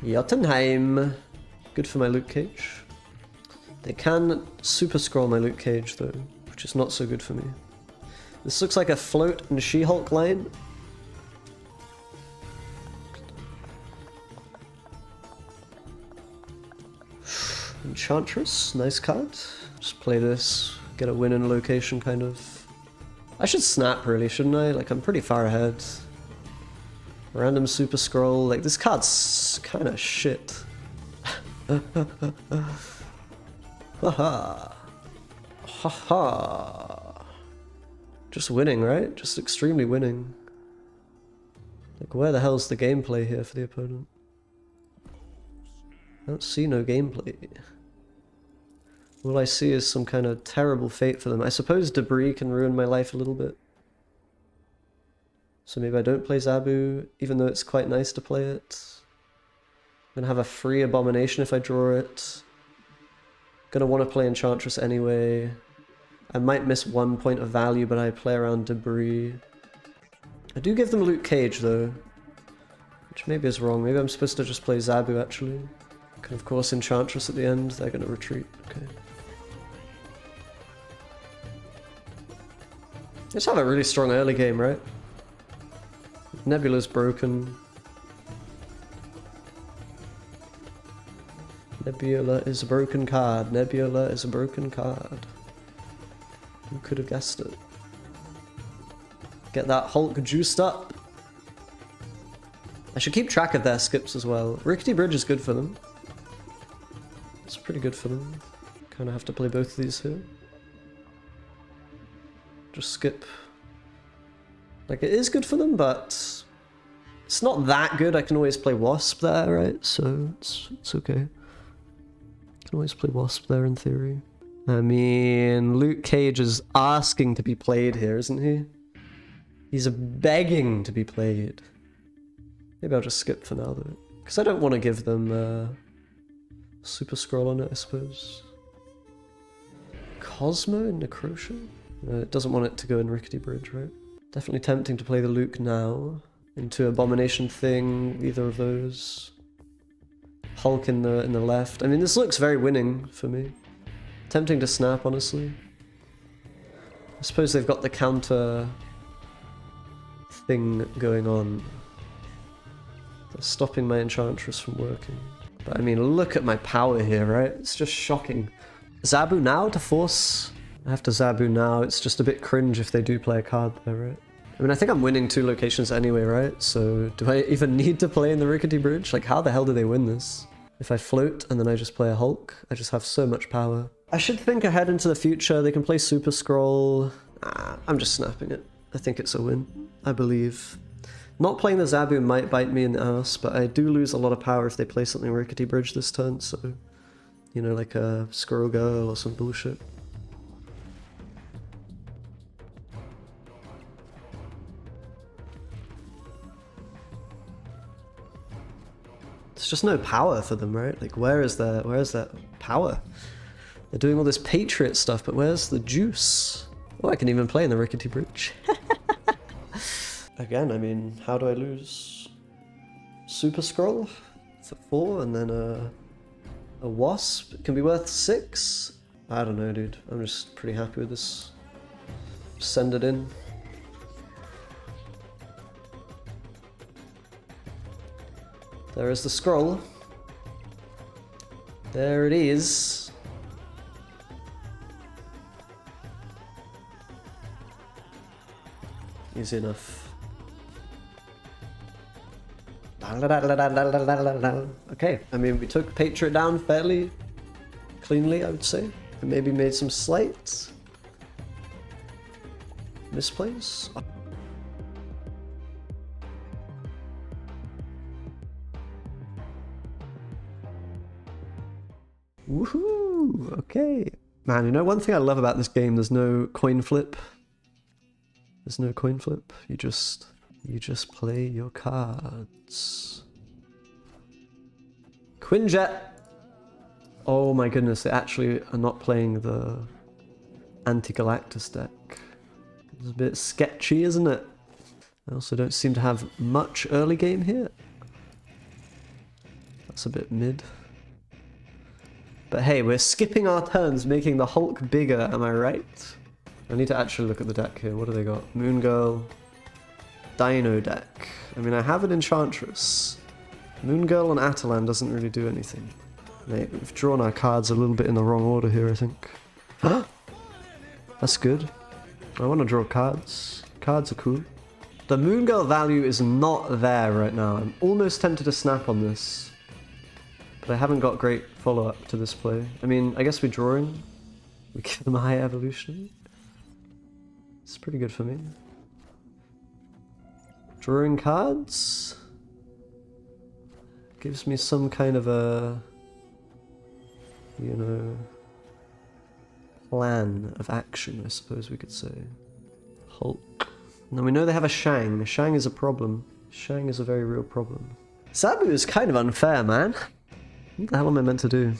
Jotunheim. Good for my Luke Cage. They can super scroll my Luke Cage though, which is not so good for me. This looks like a float and She-Hulk line. Enchantress, nice card. Just play this, get a win in location kind of. I should snap really, shouldn't I? Like, I'm pretty far ahead. Random super scroll, like this card's kind of shit. Haha. Haha. Just winning, right? Just extremely winning. Like, where the hell's the gameplay here for the opponent? I don't see no gameplay. All I see is some kind of terrible fate for them. I suppose Debris can ruin my life a little bit. So maybe I don't play Zabu, even though it's quite nice to play it. I'm gonna have a free Abomination if I draw it. Gonna want to play Enchantress anyway. I might miss 1 point of value, but I play around Debris. I do give them Luke Cage though, which maybe is wrong. Maybe I'm supposed to just play Zabu actually. And of course Enchantress at the end, they're gonna retreat. Okay. Let's have a really strong early game, right? Nebula's broken. Nebula is a broken card. Nebula is a broken card. Who could have guessed it? Get that Hulk juiced up. I should keep track of their skips as well. Rickety Bridge is good for them. It's pretty good for them. Kind of have to play both of these here. Just skip. Like, it is good for them, but it's not that good. I can always play Wasp there, right? So it's okay. I can always play Wasp there in theory. I mean, Luke Cage is asking to be played here, isn't he? He's begging to be played. Maybe I'll just skip for now, though. Because I don't want to give them super scroll on it, I suppose. Cosmo and Necrotia? No, it doesn't want it to go in Rickety Bridge, right? Definitely tempting to play the Luke now. Into Abomination thing, either of those. Hulk in the left. I mean, this looks very winning for me. Tempting to snap, honestly. I suppose they've got the counter thing going on. They're stopping my Enchantress from working. But I mean, look at my power here, right? It's just shocking. Zabu now to force? I have to Zabu now. It's just a bit cringe if they do play a card there, right? I mean, I think I'm winning 2 locations anyway, right? So do I even need to play in the Rickety Bridge? Like, how the hell do they win this? If I float and then I just play a Hulk, I just have so much power. I should think ahead into the future. They can play Super Scroll. I'm just snapping it. I think it's a win. I believe. Not playing the Zabu might bite me in the ass, but I do lose a lot of power if they play something Rickety Bridge this turn, so... You know, like a Squirrel Girl or some bullshit. There's just no power for them, right? Like, where's that power? They're doing all this Patriot stuff, but where's the juice? Oh, I can even play in the Rickety Bridge. Again, I mean, how do I lose? Super Scroll for 4, and then a Wasp. It can be worth 6? I don't know, dude. I'm just pretty happy with this. Send it in. There is the scroll. There it is. Easy enough. Okay, I mean, we took Patriot down fairly cleanly, I would say. And maybe made some slight misplays. Woohoo! Okay. Man, you know, one thing I love about this game, there's no coin flip. There's no coin flip. You just play your cards. Quinjet! Oh my goodness, they actually are not playing the anti-Galactus deck. It's a bit sketchy, isn't it? I also don't seem to have much early game here. That's a bit mid. But hey, we're skipping our turns, making the Hulk bigger, am I right? I need to actually look at the deck here. What do they got? Moon Girl. Dino deck. I mean, I have an Enchantress. Moon Girl and Atalan doesn't really do anything. Mate, we've drawn our cards a little bit in the wrong order here, I think. That's good. I want to draw cards. Cards are cool. The Moon Girl value is not there right now. I'm almost tempted to snap on this. But I haven't got great follow-up to this play. I mean, I guess we're drawing. We give them a high evolutionary. It's pretty good for me. Drawing cards gives me some kind of a, you know, plan of action, I suppose we could say. Hulk. Now we know they have a Shang. Shang is a problem. Shang is a very real problem. Zabu is kind of unfair, man. What the hell am I meant to do?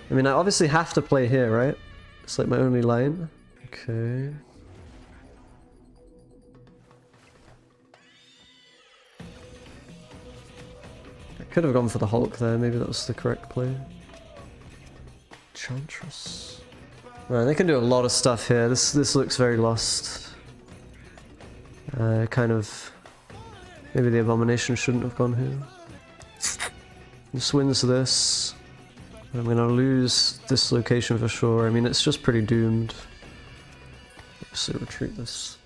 I mean, I obviously have to play here, right? It's like my only line. Okay. I could have gone for the Hulk there. Maybe that was the correct play. Enchantress. Man, they can do a lot of stuff here. This looks very lost. Kind of... Maybe the Abomination shouldn't have gone here. This wins this. I'm gonna lose this location for sure. I mean, it's just pretty doomed. So retreat this.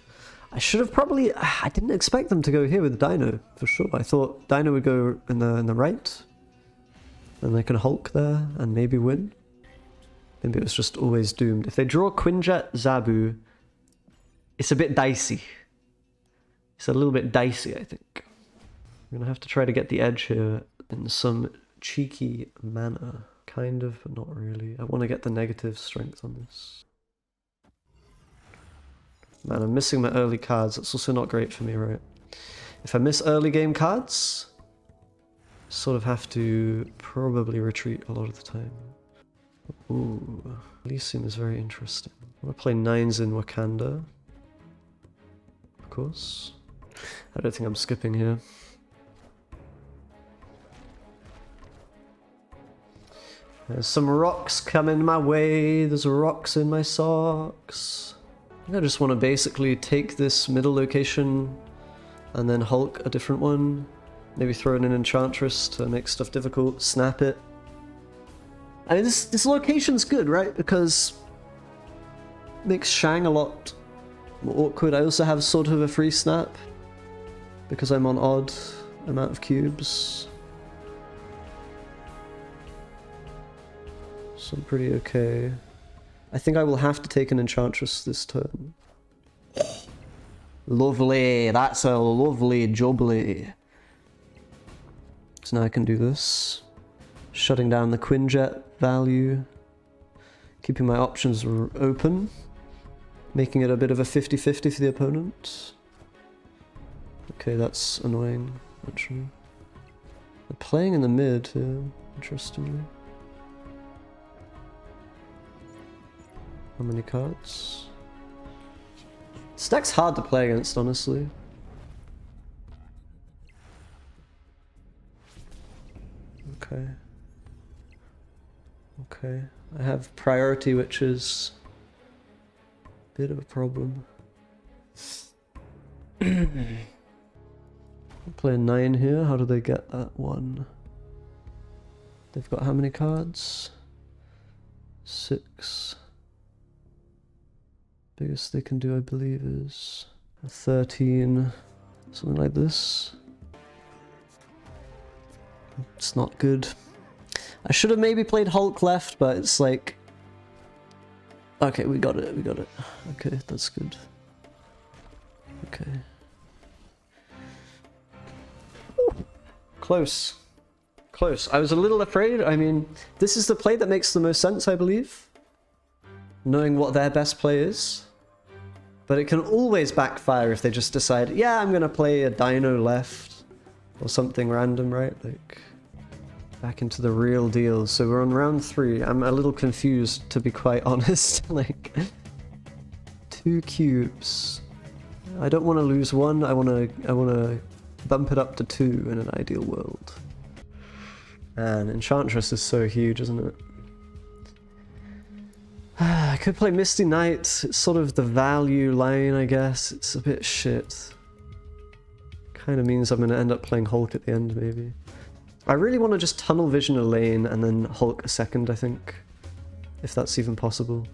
I should have probably... I didn't expect them to go here with Dino, for sure. I thought Dino would go in the right. And they can Hulk there and maybe win. Maybe it was just always doomed. If they draw Quinjet Zabu, it's a bit dicey. It's a little bit dicey, I think. I'm gonna have to try to get the edge here in some cheeky manner. Kind of, but not really. I want to get the negative strength on this. Man, I'm missing my early cards. That's also not great for me, right? If I miss early game cards, I sort of have to probably retreat a lot of the time. Ooh, Elysium is very interesting. I'm gonna play 9s in Wakanda. Of course. I don't think I'm skipping here. There's some rocks coming my way. There's rocks in my socks. I just want to basically take this middle location and then Hulk a different one. Maybe throw in an Enchantress to make stuff difficult, snap it. I mean, this location's good, right? Because it makes Shang a lot more awkward. I also have sort of a free snap because I'm on odd amount of cubes. So I'm pretty okay. I think I will have to take an Enchantress this turn. Lovely, that's a lovely jubbly. So now I can do this. Shutting down the Quinjet value. Keeping my options open. Making it a bit of a 50-50 for the opponent. Okay, that's annoying, actually. They're playing in the mid here, interestingly. How many cards? This deck's hard to play against, honestly. Okay. Okay. I have priority, which is a bit of a problem. I'll play a 9 here. How do they get that one? They've got how many cards? 6. Biggest they can do, I believe, is a 13, something like this. It's not good. I should have maybe played Hulk left, but it's like... Okay, we got it, we got it. Okay, that's good. Okay. Close. Close. I was a little afraid. I mean, this is the play that makes the most sense, I believe. Knowing what their best play is. But it can always backfire if they just decide, yeah, I'm gonna play a Dino left. Or something random, right? Like, back into the real deal. So we're on round 3. I'm a little confused, to be quite honest. Like, 2 cubes. I don't want to lose 1. I want to bump it up to 2 in an ideal world. Man, Enchantress is so huge, isn't it? I could play Misty Knight. It's sort of the value line, I guess. It's a bit shit. Kind of means I'm going to end up playing Hulk at the end, maybe. I really want to just tunnel vision a lane and then Hulk a second, I think. If that's even possible.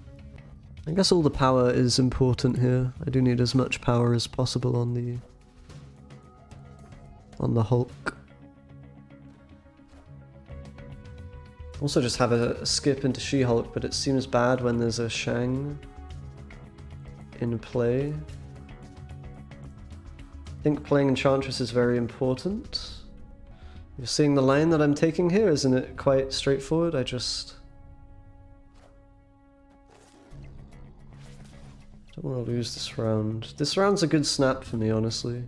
I guess all the power is important here. I do need as much power as possible on the Hulk. Also just have a skip into She-Hulk, but it seems bad when there's a Shang in play. I think playing Enchantress is very important. You're seeing the line that I'm taking here, isn't it quite straightforward? I just... don't want to lose this round. This round's a good snap for me, honestly.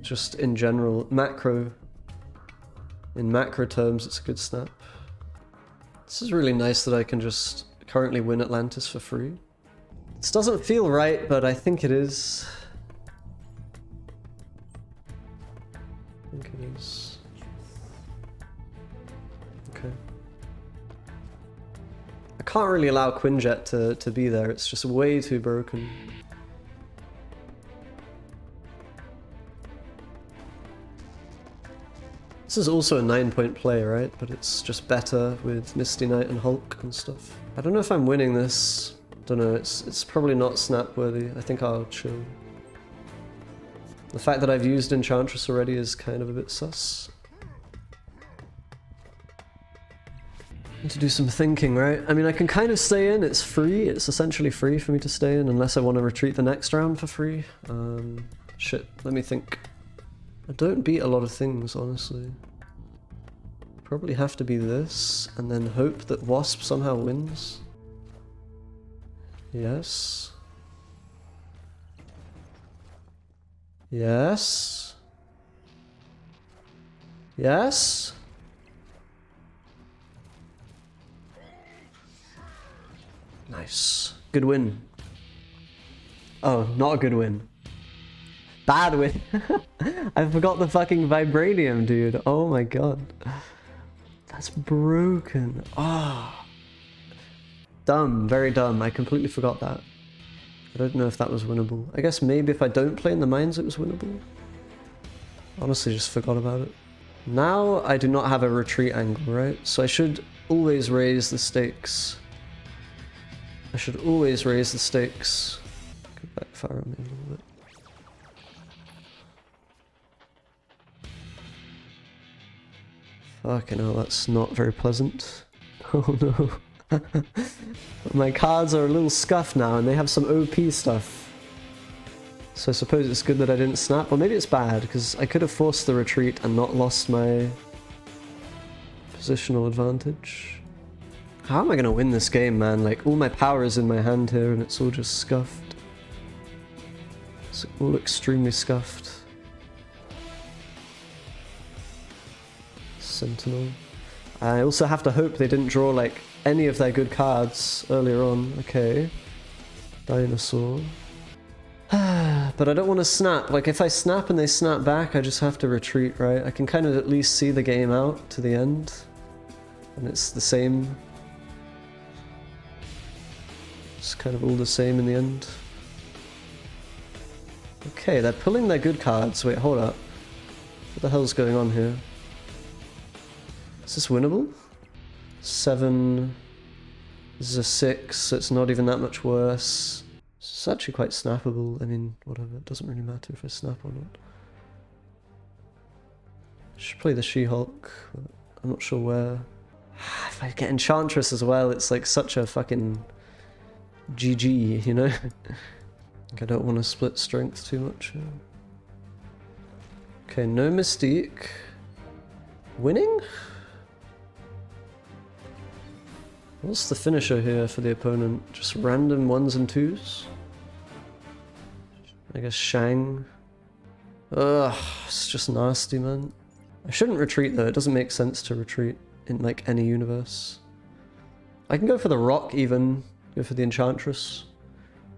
Just in general, in macro terms, it's a good snap. This is really nice that I can just currently win Atlantis for free. This doesn't feel right, but I think it is. I think it is. Okay. I can't really allow Quinjet to be there, it's just way too broken. This is also a 9-point play, right? But it's just better with Misty Knight and Hulk and stuff. I don't know if I'm winning this. Don't know, it's probably not snap worthy. I think I'll chill. The fact that I've used Enchantress already is kind of a bit sus. Need to do some thinking, right? I mean, I can kind of stay in, it's free. It's essentially free for me to stay in unless I want to retreat the next round for free. Shit, let me think. I don't beat a lot of things, honestly. Probably have to be this, and then hope that Wasp somehow wins. Yes. Yes. Yes. Nice. Good win. Oh, not a good win. Bad win. I forgot the fucking vibranium, dude. Oh my god. That's broken. Ah. Oh. Dumb. Very dumb. I completely forgot that. I don't know if that was winnable. I guess maybe if I don't play in the mines it was winnable. Honestly just forgot about it. Now I do not have a retreat angle, right? So I should always raise the stakes. I should always raise the stakes. Could backfire on me a little bit. Fucking hell, that's not very pleasant. Oh no. My cards are a little scuffed now and they have some OP stuff. So I suppose it's good that I didn't snap, or maybe it's bad because I could have forced the retreat and not lost my positional advantage. How am I gonna win this game, man? Like, all my power is in my hand here and it's all just scuffed. It's all extremely scuffed. Sentinel. I also have to hope they didn't draw, like, any of their good cards earlier on. Okay. Dinosaur. But I don't want to snap. Like, if I snap and they snap back, I just have to retreat, right? I can kind of at least see the game out to the end. And it's the same. It's kind of all the same in the end. Okay, they're pulling their good cards. Wait, hold up. What the hell's going on here? Is this winnable? 7. This is a 6, so it's not even that much worse. It's actually quite snappable. I mean, whatever. It doesn't really matter if I snap or not. I should play the She-Hulk, but I'm not sure where. If I get Enchantress as well, it's like such a fucking GG, you know? Like, I don't want to split strength too much. Okay, no Mystique. Winning? What's the finisher here for the opponent? Just random 1s and 2s? I guess Shang. Ugh, it's just nasty, man. I shouldn't retreat though, it doesn't make sense to retreat in like any universe. I can go for the rock even, go for the Enchantress.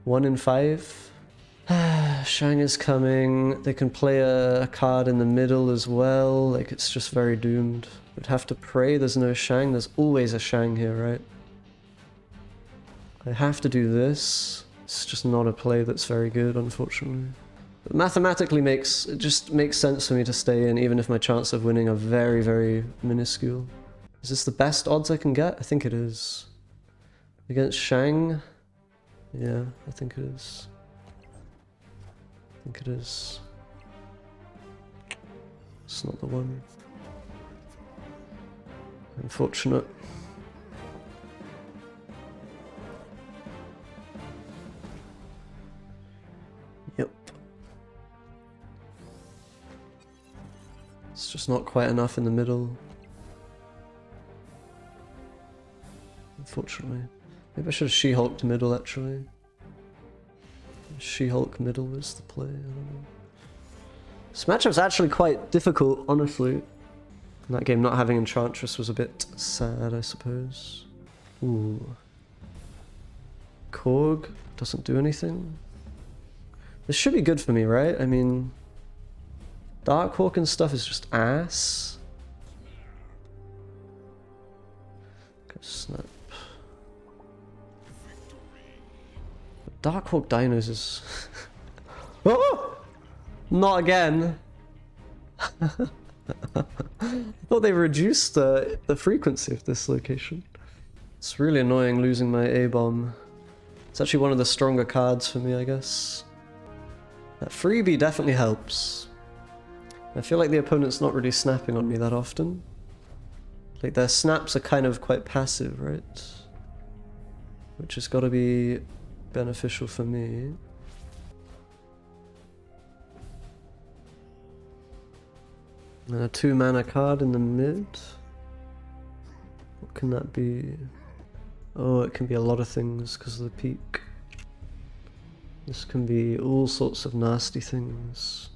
1 in 5. Shang is coming. They can play a card in the middle as well, like it's just very doomed. Would have to pray there's no Shang. There's always a Shang here, right? I have to do this. It's just not a play that's very good, unfortunately. But mathematically it just makes sense for me to stay in, even if my chance of winning are very, very minuscule. Is this the best odds I can get? I think it is. Against Shang? Yeah, I think it is. I think it is. It's not the one. Unfortunate. Yep. It's just not quite enough in the middle. Unfortunately. Maybe I should have She-Hulked middle, actually. She-Hulk middle is the play, I don't know. This matchup's actually quite difficult, honestly. In that game, not having Enchantress was a bit sad, I suppose. Ooh. Korg doesn't do anything. This should be good for me, right? I mean, Darkhawk and stuff is just ass. Go snap. Darkhawk Dinos is... Oh! Not again! I thought they reduced the frequency of this location. It's really annoying losing my A-bomb. It's actually one of the stronger cards for me, I guess. That freebie definitely helps. I feel like the opponent's not really snapping on me that often. Like, their snaps are kind of quite passive, right? Which has got to be beneficial for me. And a 2-mana card in the mid. What can that be? Oh, it can be a lot of things because of the peak. This can be all sorts of nasty things.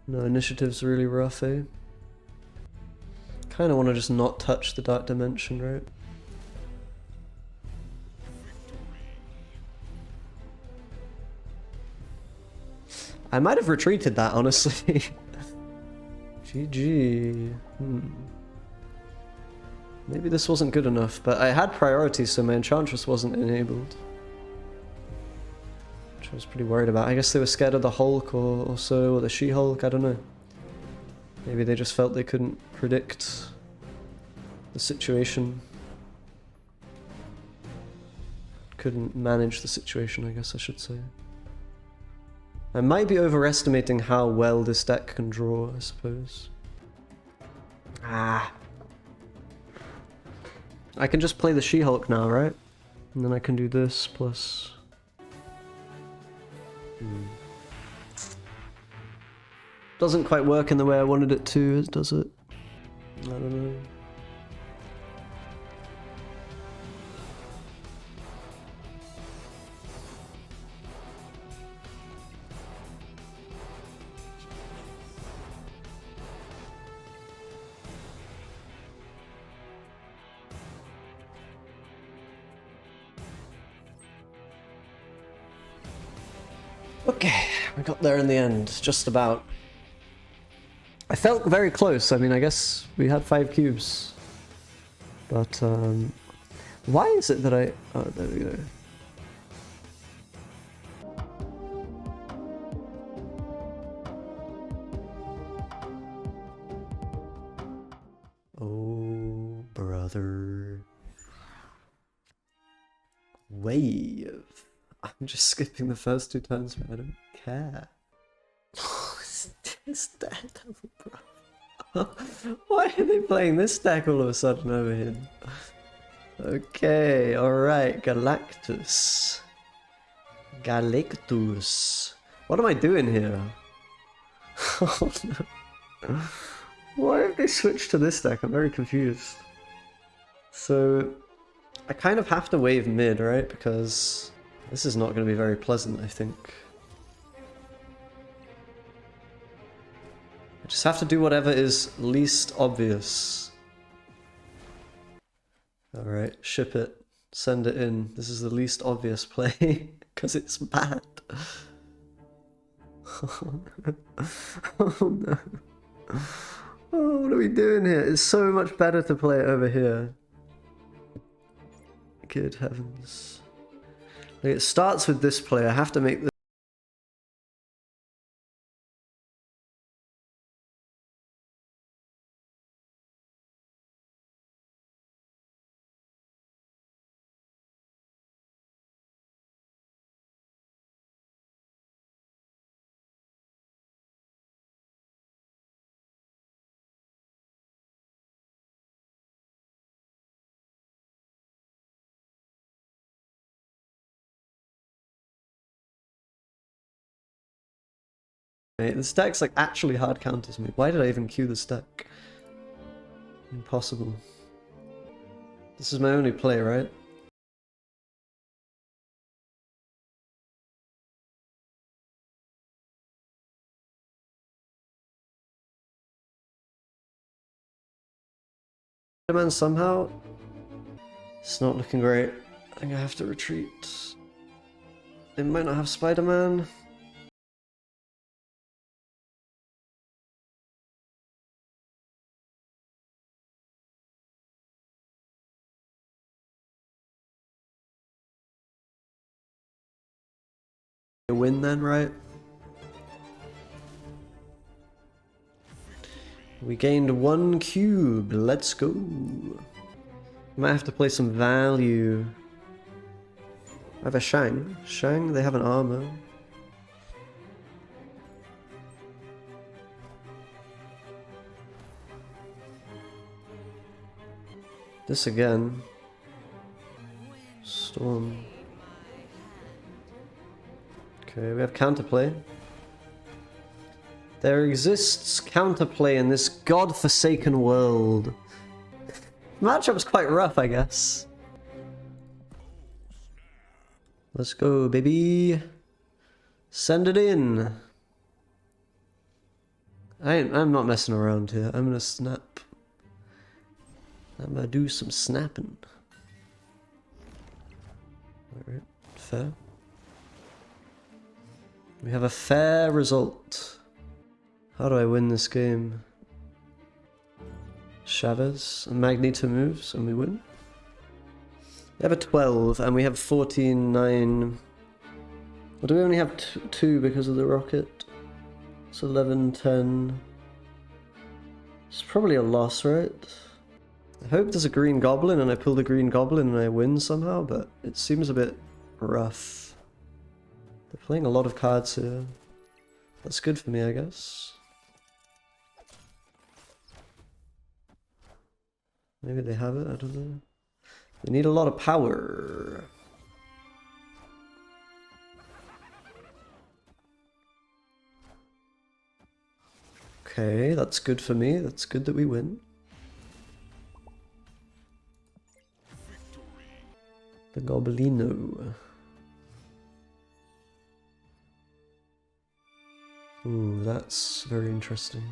No, initiative's really rough, eh? Kinda wanna just not touch the Dark Dimension, right? I might have retreated that, honestly. GG. Maybe this wasn't good enough, but I had priority, so my Enchantress wasn't enabled. Which I was pretty worried about. I guess they were scared of the Hulk or so, or the She-Hulk, I don't know. Maybe they just felt they couldn't predict the situation. Couldn't manage the situation, I guess I should say. I might be overestimating how well this deck can draw, I suppose. Ah. I can just play the She-Hulk now, right? And then I can do this plus... Doesn't quite work in the way I wanted it to, does it? I don't know. Okay, we got there in the end, just about. I felt very close. I mean, I guess we had 5 cubes. But, why is it that I... Oh, there we go. Oh, brother. Wave. I'm just skipping the first 2 turns, but I don't care. This deck, bro. Why are they playing this deck all of a sudden over here? Okay, alright, Galactus. Galactus. What am I doing here? Oh no. Why have they switched to this deck? I'm very confused. So, I kind of have to wave mid, right? Because this is not going to be very pleasant, I think. I just have to do whatever is least obvious. Alright, ship it. Send it in. This is the least obvious play, because it's bad. Oh no. Oh no. Oh, what are we doing here? It's so much better to play it over here. Good heavens. Like, it starts with this play. I have to make this. This deck's like actually hard counters me. Why did I even queue this deck? Impossible. This is my only play, right? Spider-Man somehow? It's not looking great. I think I have to retreat. They might not have Spider-Man. Win then, right? We gained 1 cube. Let's go. Might have to play some value. I have a Shang. Shang, they have an armor. This again. Storm. Okay, we have counterplay. There exists counterplay in this god-forsaken world. Matchup's quite rough, I guess. Let's go, baby. Send it in. I'm not messing around here. I'm gonna snap. I'm gonna do some snapping. Alright, fair. We have a fair result. How do I win this game? Chavez and Magneto moves and we win. We have a 12 and we have 14, 9. Or do we only have two because of the rocket? It's 11, 10. It's probably a loss, right? I hope there's a green goblin and I pull the green goblin and I win somehow, but it seems a bit rough. They're playing a lot of cards here. That's good for me, I guess. Maybe they have it, I don't know. They need a lot of power. Okay, that's good for me. That's good that we win. The Goblino. Ooh, that's very interesting.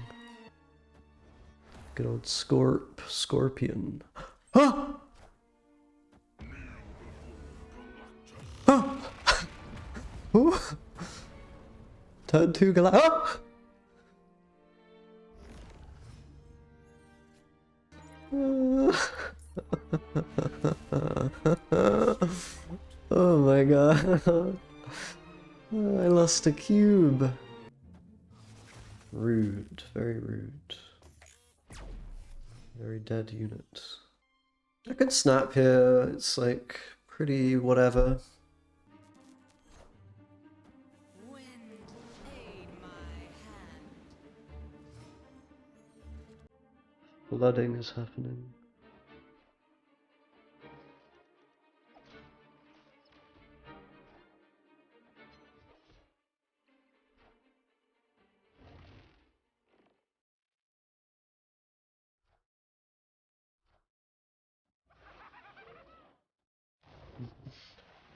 Good old Scorpion. Huh! Huh! Ooh. Turn 2 Galactus. Ah! Oh my god. I lost a cube. Rude, very rude. Very dead unit. I could snap here, it's like pretty whatever. Flooding is happening.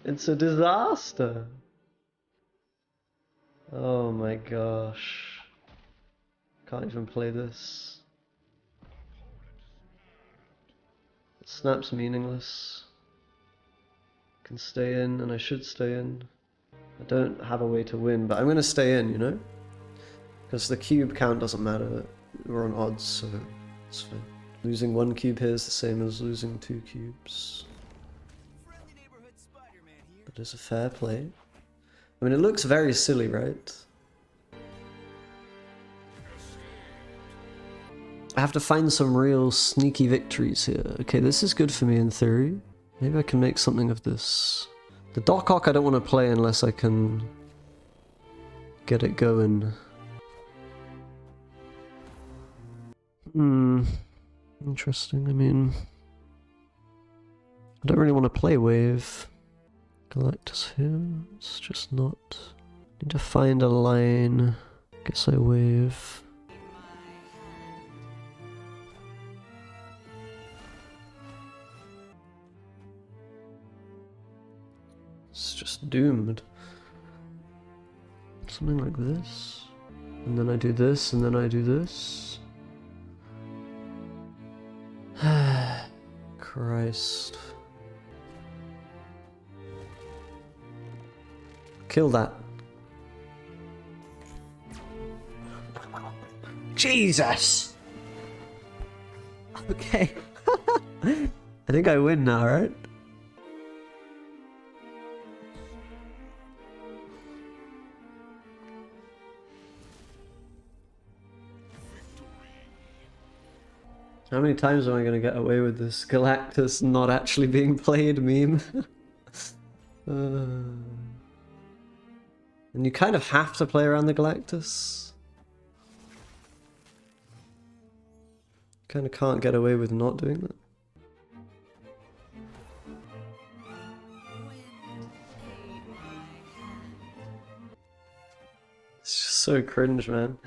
It's a disaster. Oh my gosh. Can't even play this. Snap's meaningless. Can stay in, and I should stay in. I don't have a way to win, but I'm gonna stay in, you know? Because the cube count doesn't matter. We're on odds, so it's fine. Losing 1 cube here is the same as losing 2 cubes. That is a fair play. I mean, it looks very silly, right? I have to find some real sneaky victories here. Okay, this is good for me in theory. Maybe I can make something of this. The Darkhawk I don't want to play unless I can get it going. Interesting. I mean, I don't really want to play wave. Galactus here. It's just not. Need to find a line. Guess I wave. It's just doomed. Something like this. And then I do this, and then I do this. Christ. Kill that. Jesus! Okay. I think I win now, right? How many times am I going to get away with this Galactus not actually being played meme? And you kind of have to play around the Galactus. Kind of can't get away with not doing that. It's just so cringe, man.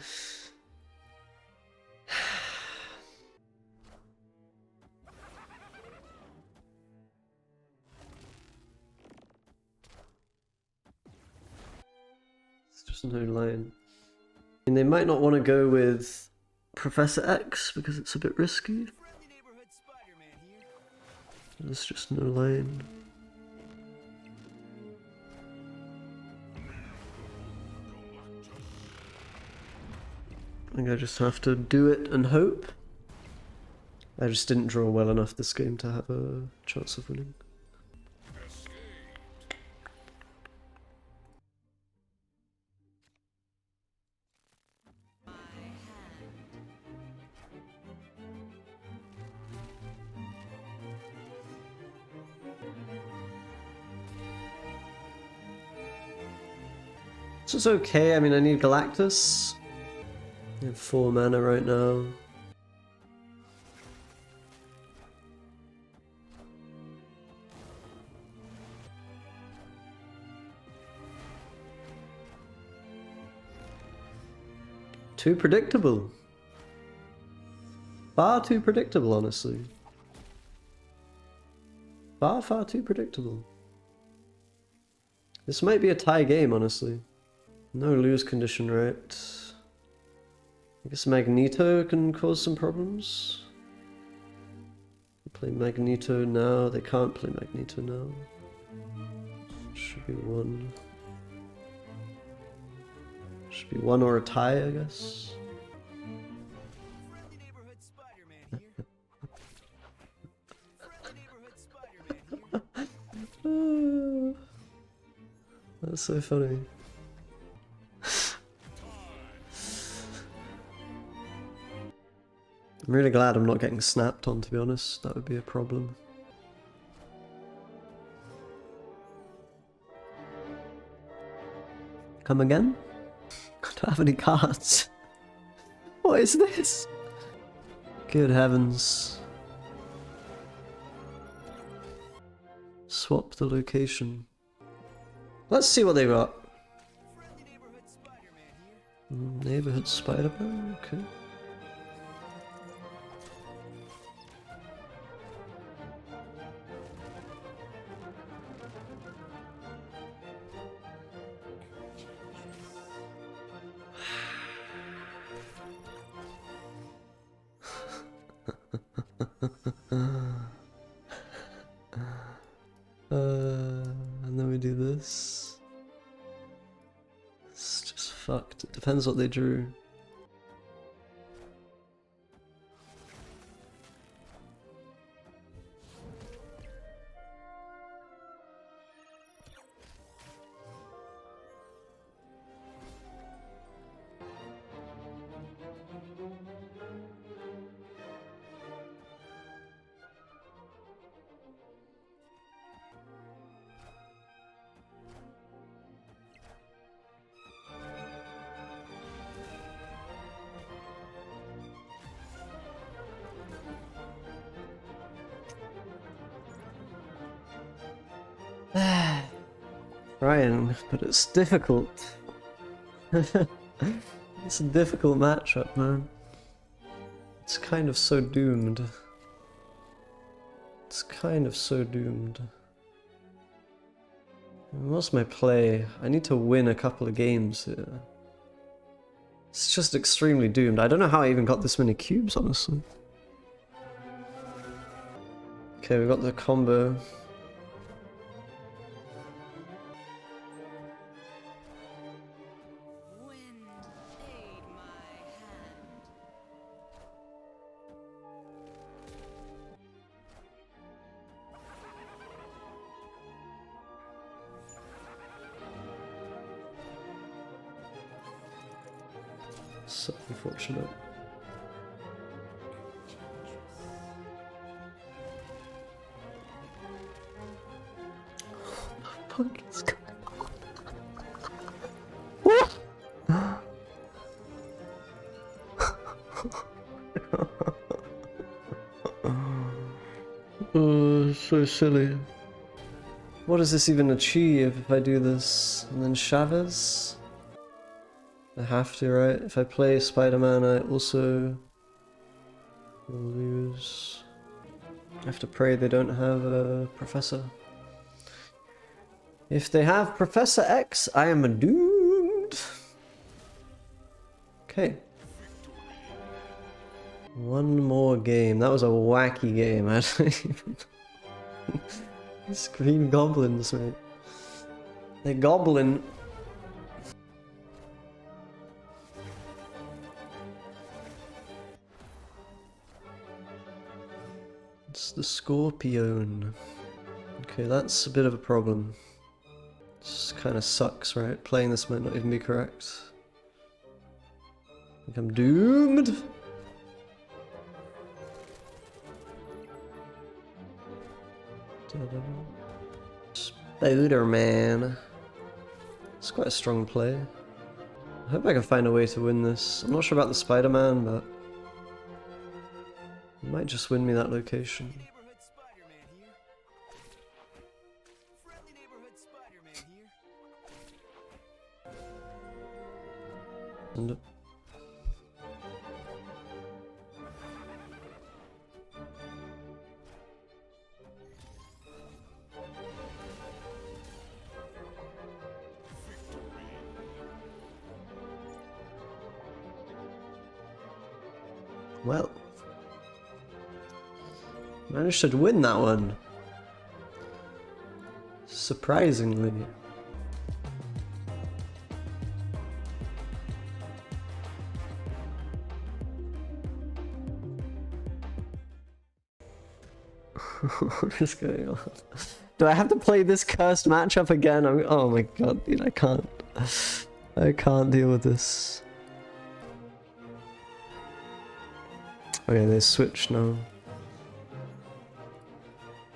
No line. And they might not want to go with Professor X because it's a bit risky. There's just no line. I think I just have to do it and hope. I just didn't draw well enough this game to have a chance of winning. This is okay, I mean I need Galactus. I have 4 mana right now. Too predictable. Far too predictable, honestly. Far too predictable. This might be a tie game, honestly. No lose condition, right? I guess Magneto can cause some problems. Play Magneto now. They can't play Magneto now. Should be one. Should be one or a tie, I guess. That's so funny. I'm really glad I'm not getting snapped on, to be honest. That would be a problem. Come again? I don't have any cards. What is this? Good heavens. Swap the location. Let's see what they got. Neighborhood Spider-Man? Okay. And then we do this. It's just fucked. It depends what they drew. Ryan, but it's difficult. It's a difficult matchup, man. It's kind of so doomed. It's kind of so doomed. What's my play? I need to win a couple of games here. It's just extremely doomed. I don't know how I even got this many cubes, honestly. Okay, we got the combo. So unfortunate. What the fuck is going on? Oh, so silly. What does this even achieve if I do this? And then Chavez? I have to, right? If I play Spider-Man, I also will lose. I have to pray they don't have a Professor. If they have Professor X, I am doomed. Okay. One more game. That was a wacky game. I don't even... These green goblins, mate. They're goblin. It's the Scorpion. Okay, that's a bit of a problem. This kind of sucks, right? Playing this might not even be correct. I think I'm doomed. Spider-Man. It's quite a strong play. I hope I can find a way to win this. I'm not sure about the Spider-Man, but it might just win me that location. And well, managed to win that one. Surprisingly. What is going on? Do I have to play this cursed matchup again? Oh my god, dude, I can't. I can't deal with this. Okay, they switched now.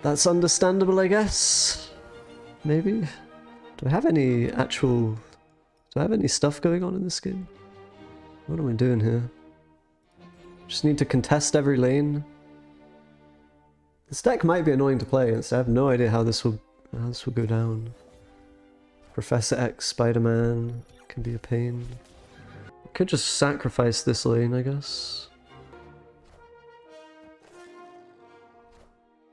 That's understandable, I guess. Maybe? Do I have any actual... Do I have any stuff going on in this game? What am I doing here? Just need to contest every lane. This deck might be annoying to play against. I have no idea how this will go down. Professor X, Spider-Man can be a pain. I could just sacrifice this lane, I guess.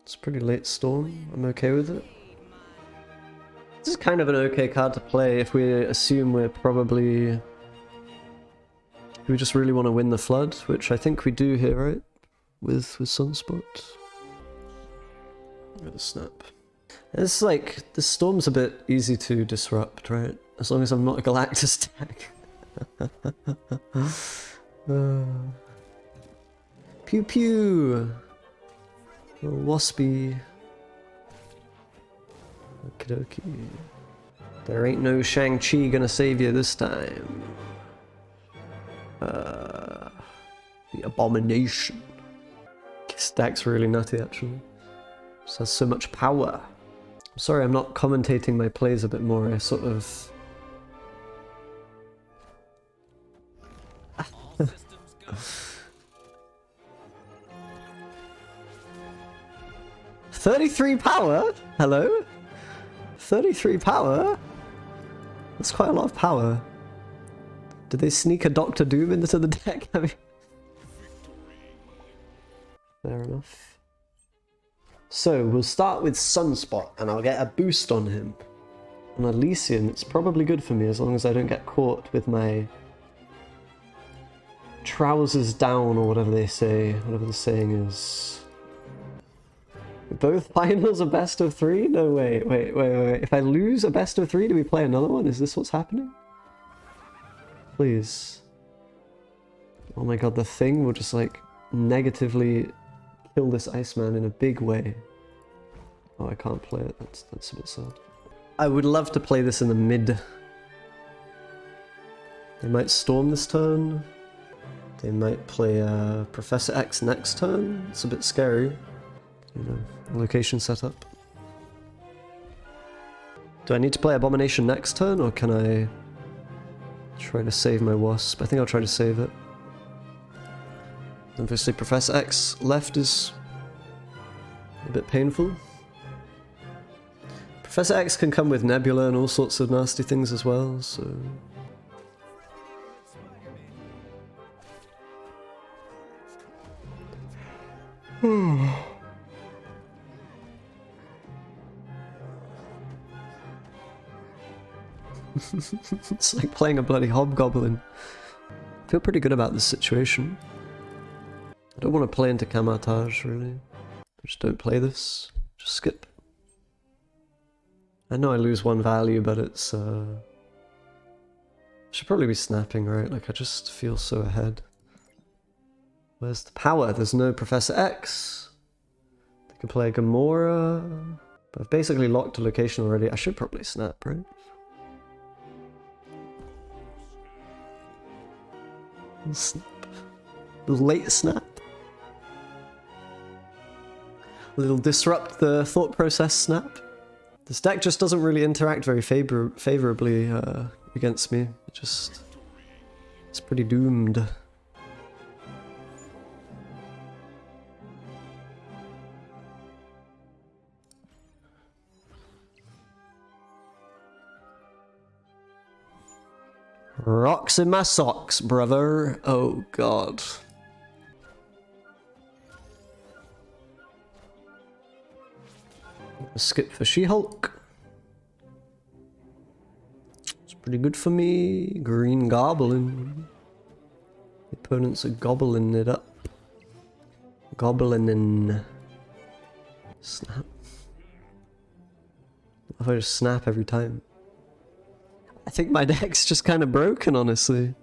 It's a pretty late storm. I'm okay with it. This is kind of an okay card to play if we assume we're probably... We just really want to win the flood, which I think we do here, right? With Sunspot. With a snap. It's like, the storm's a bit easy to disrupt, right? As long as I'm not a Galactus deck. Pew pew! Little waspy. Okie dokie. There ain't no Shang-Chi gonna save you this time. The Abomination. This deck's really nutty, actually. This has so much power. I'm sorry I'm not commentating my plays a bit more. I sort of... 33 power? Hello? 33 power? That's quite a lot of power. Did they sneak a Doctor Doom into the deck? I mean... Fair enough. So, we'll start with Sunspot, and I'll get a boost on him. On Elysian, it's probably good for me as long as I don't get caught with my trousers down, or whatever they say, whatever the saying is. Both finals are best of 3? No, wait. If I lose a best of 3, do we play another one? Is this what's happening? Please. Oh my god, the Thing will just like negatively kill this Iceman in a big way. Oh, I can't play it. That's a bit sad. I would love to play this in the mid. They might storm this turn. They might play Professor X next turn. It's a bit scary. You know, location setup. Do I need to play Abomination next turn, or can I try to save my Wasp? I think I'll try to save it. Obviously Professor X left is a bit painful. Professor X can come with Nebula and all sorts of nasty things as well, so... It's like playing a bloody hobgoblin. I feel pretty good about this situation. I don't want to play into Kamatage, really. Just don't play this. Just skip. I know I lose 1 value, but it's, I should probably be snapping, right? Like, I just feel so ahead. Where's the power? There's no Professor X. I could play Gamora, but I've basically locked a location already. I should probably snap, right? Snap. The late snap. A little disrupt the thought process snap. This deck just doesn't really interact very favorably against me. It's pretty doomed. Rocks in my socks, brother. Oh god. Skip for She-Hulk. It's pretty good for me. Green Goblin. The opponents are gobbling it up. Goblin. Snap. If I just snap every time. I think my deck's just kind of broken, honestly.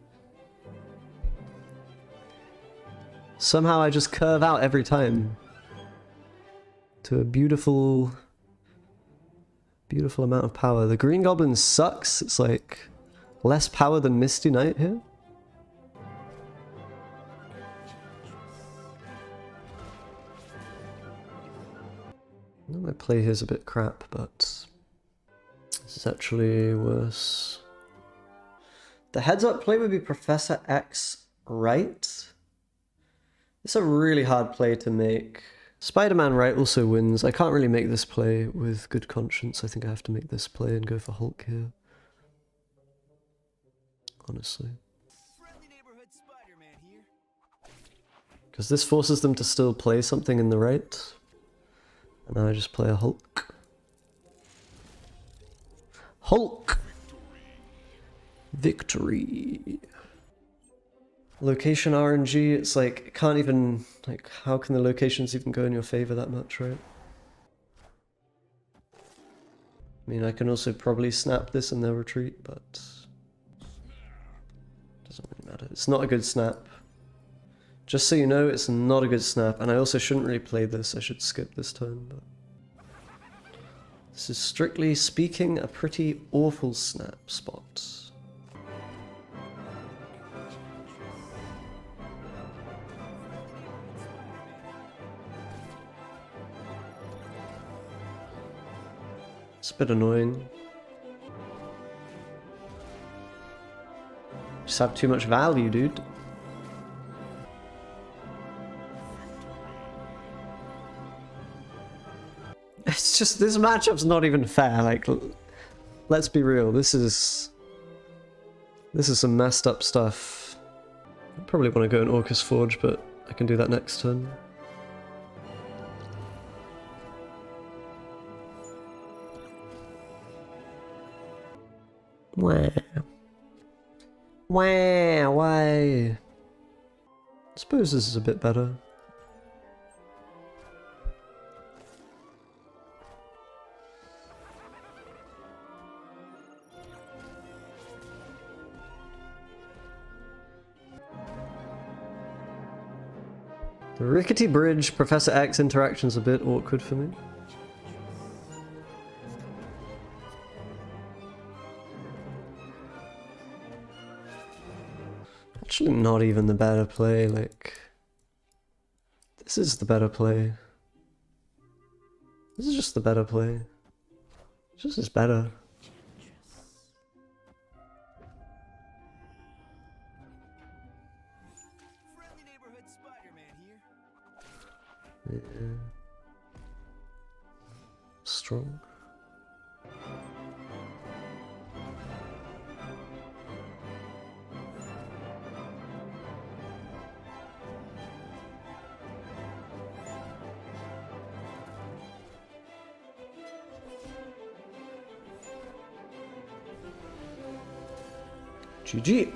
Somehow I just curve out every time. To a beautiful amount of power. The Green Goblin sucks. It's like less power than Misty Knight here. My play here is a bit crap, but this is actually worse. The heads-up play would be Professor X, right? It's a really hard play to make. Spider-Man right also wins. I can't really make this play with good conscience. I think I have to make this play and go for Hulk here. Honestly. Because this forces them to still play something in the right. And now I just play a Hulk. Hulk! Victory! Location RNG, it's like, it can't even, like, how can the locations even go in your favor that much, right? I mean, I can also probably snap this and they'll retreat, but it doesn't really matter. It's not a good snap. Just so you know, it's not a good snap, and I also shouldn't really play this. I should skip this turn, but this is strictly speaking a pretty awful snap spot. It's a bit annoying. Just have too much value, dude. It's just, this matchup's not even fair, like, let's be real, this is some messed up stuff. I probably want to go in Orcus Forge, but I can do that next turn. Wah. Wah, why? I suppose this is a bit better. The rickety bridge, Professor X interaction's a bit awkward for me. Actually not even the better play, like... This is the better play. This is just the better play. It's just as better. Yeah. Strong. GG.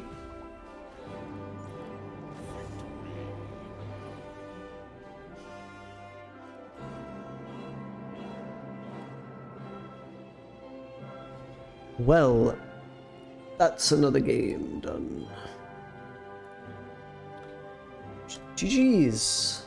Well, that's another game done. GG's.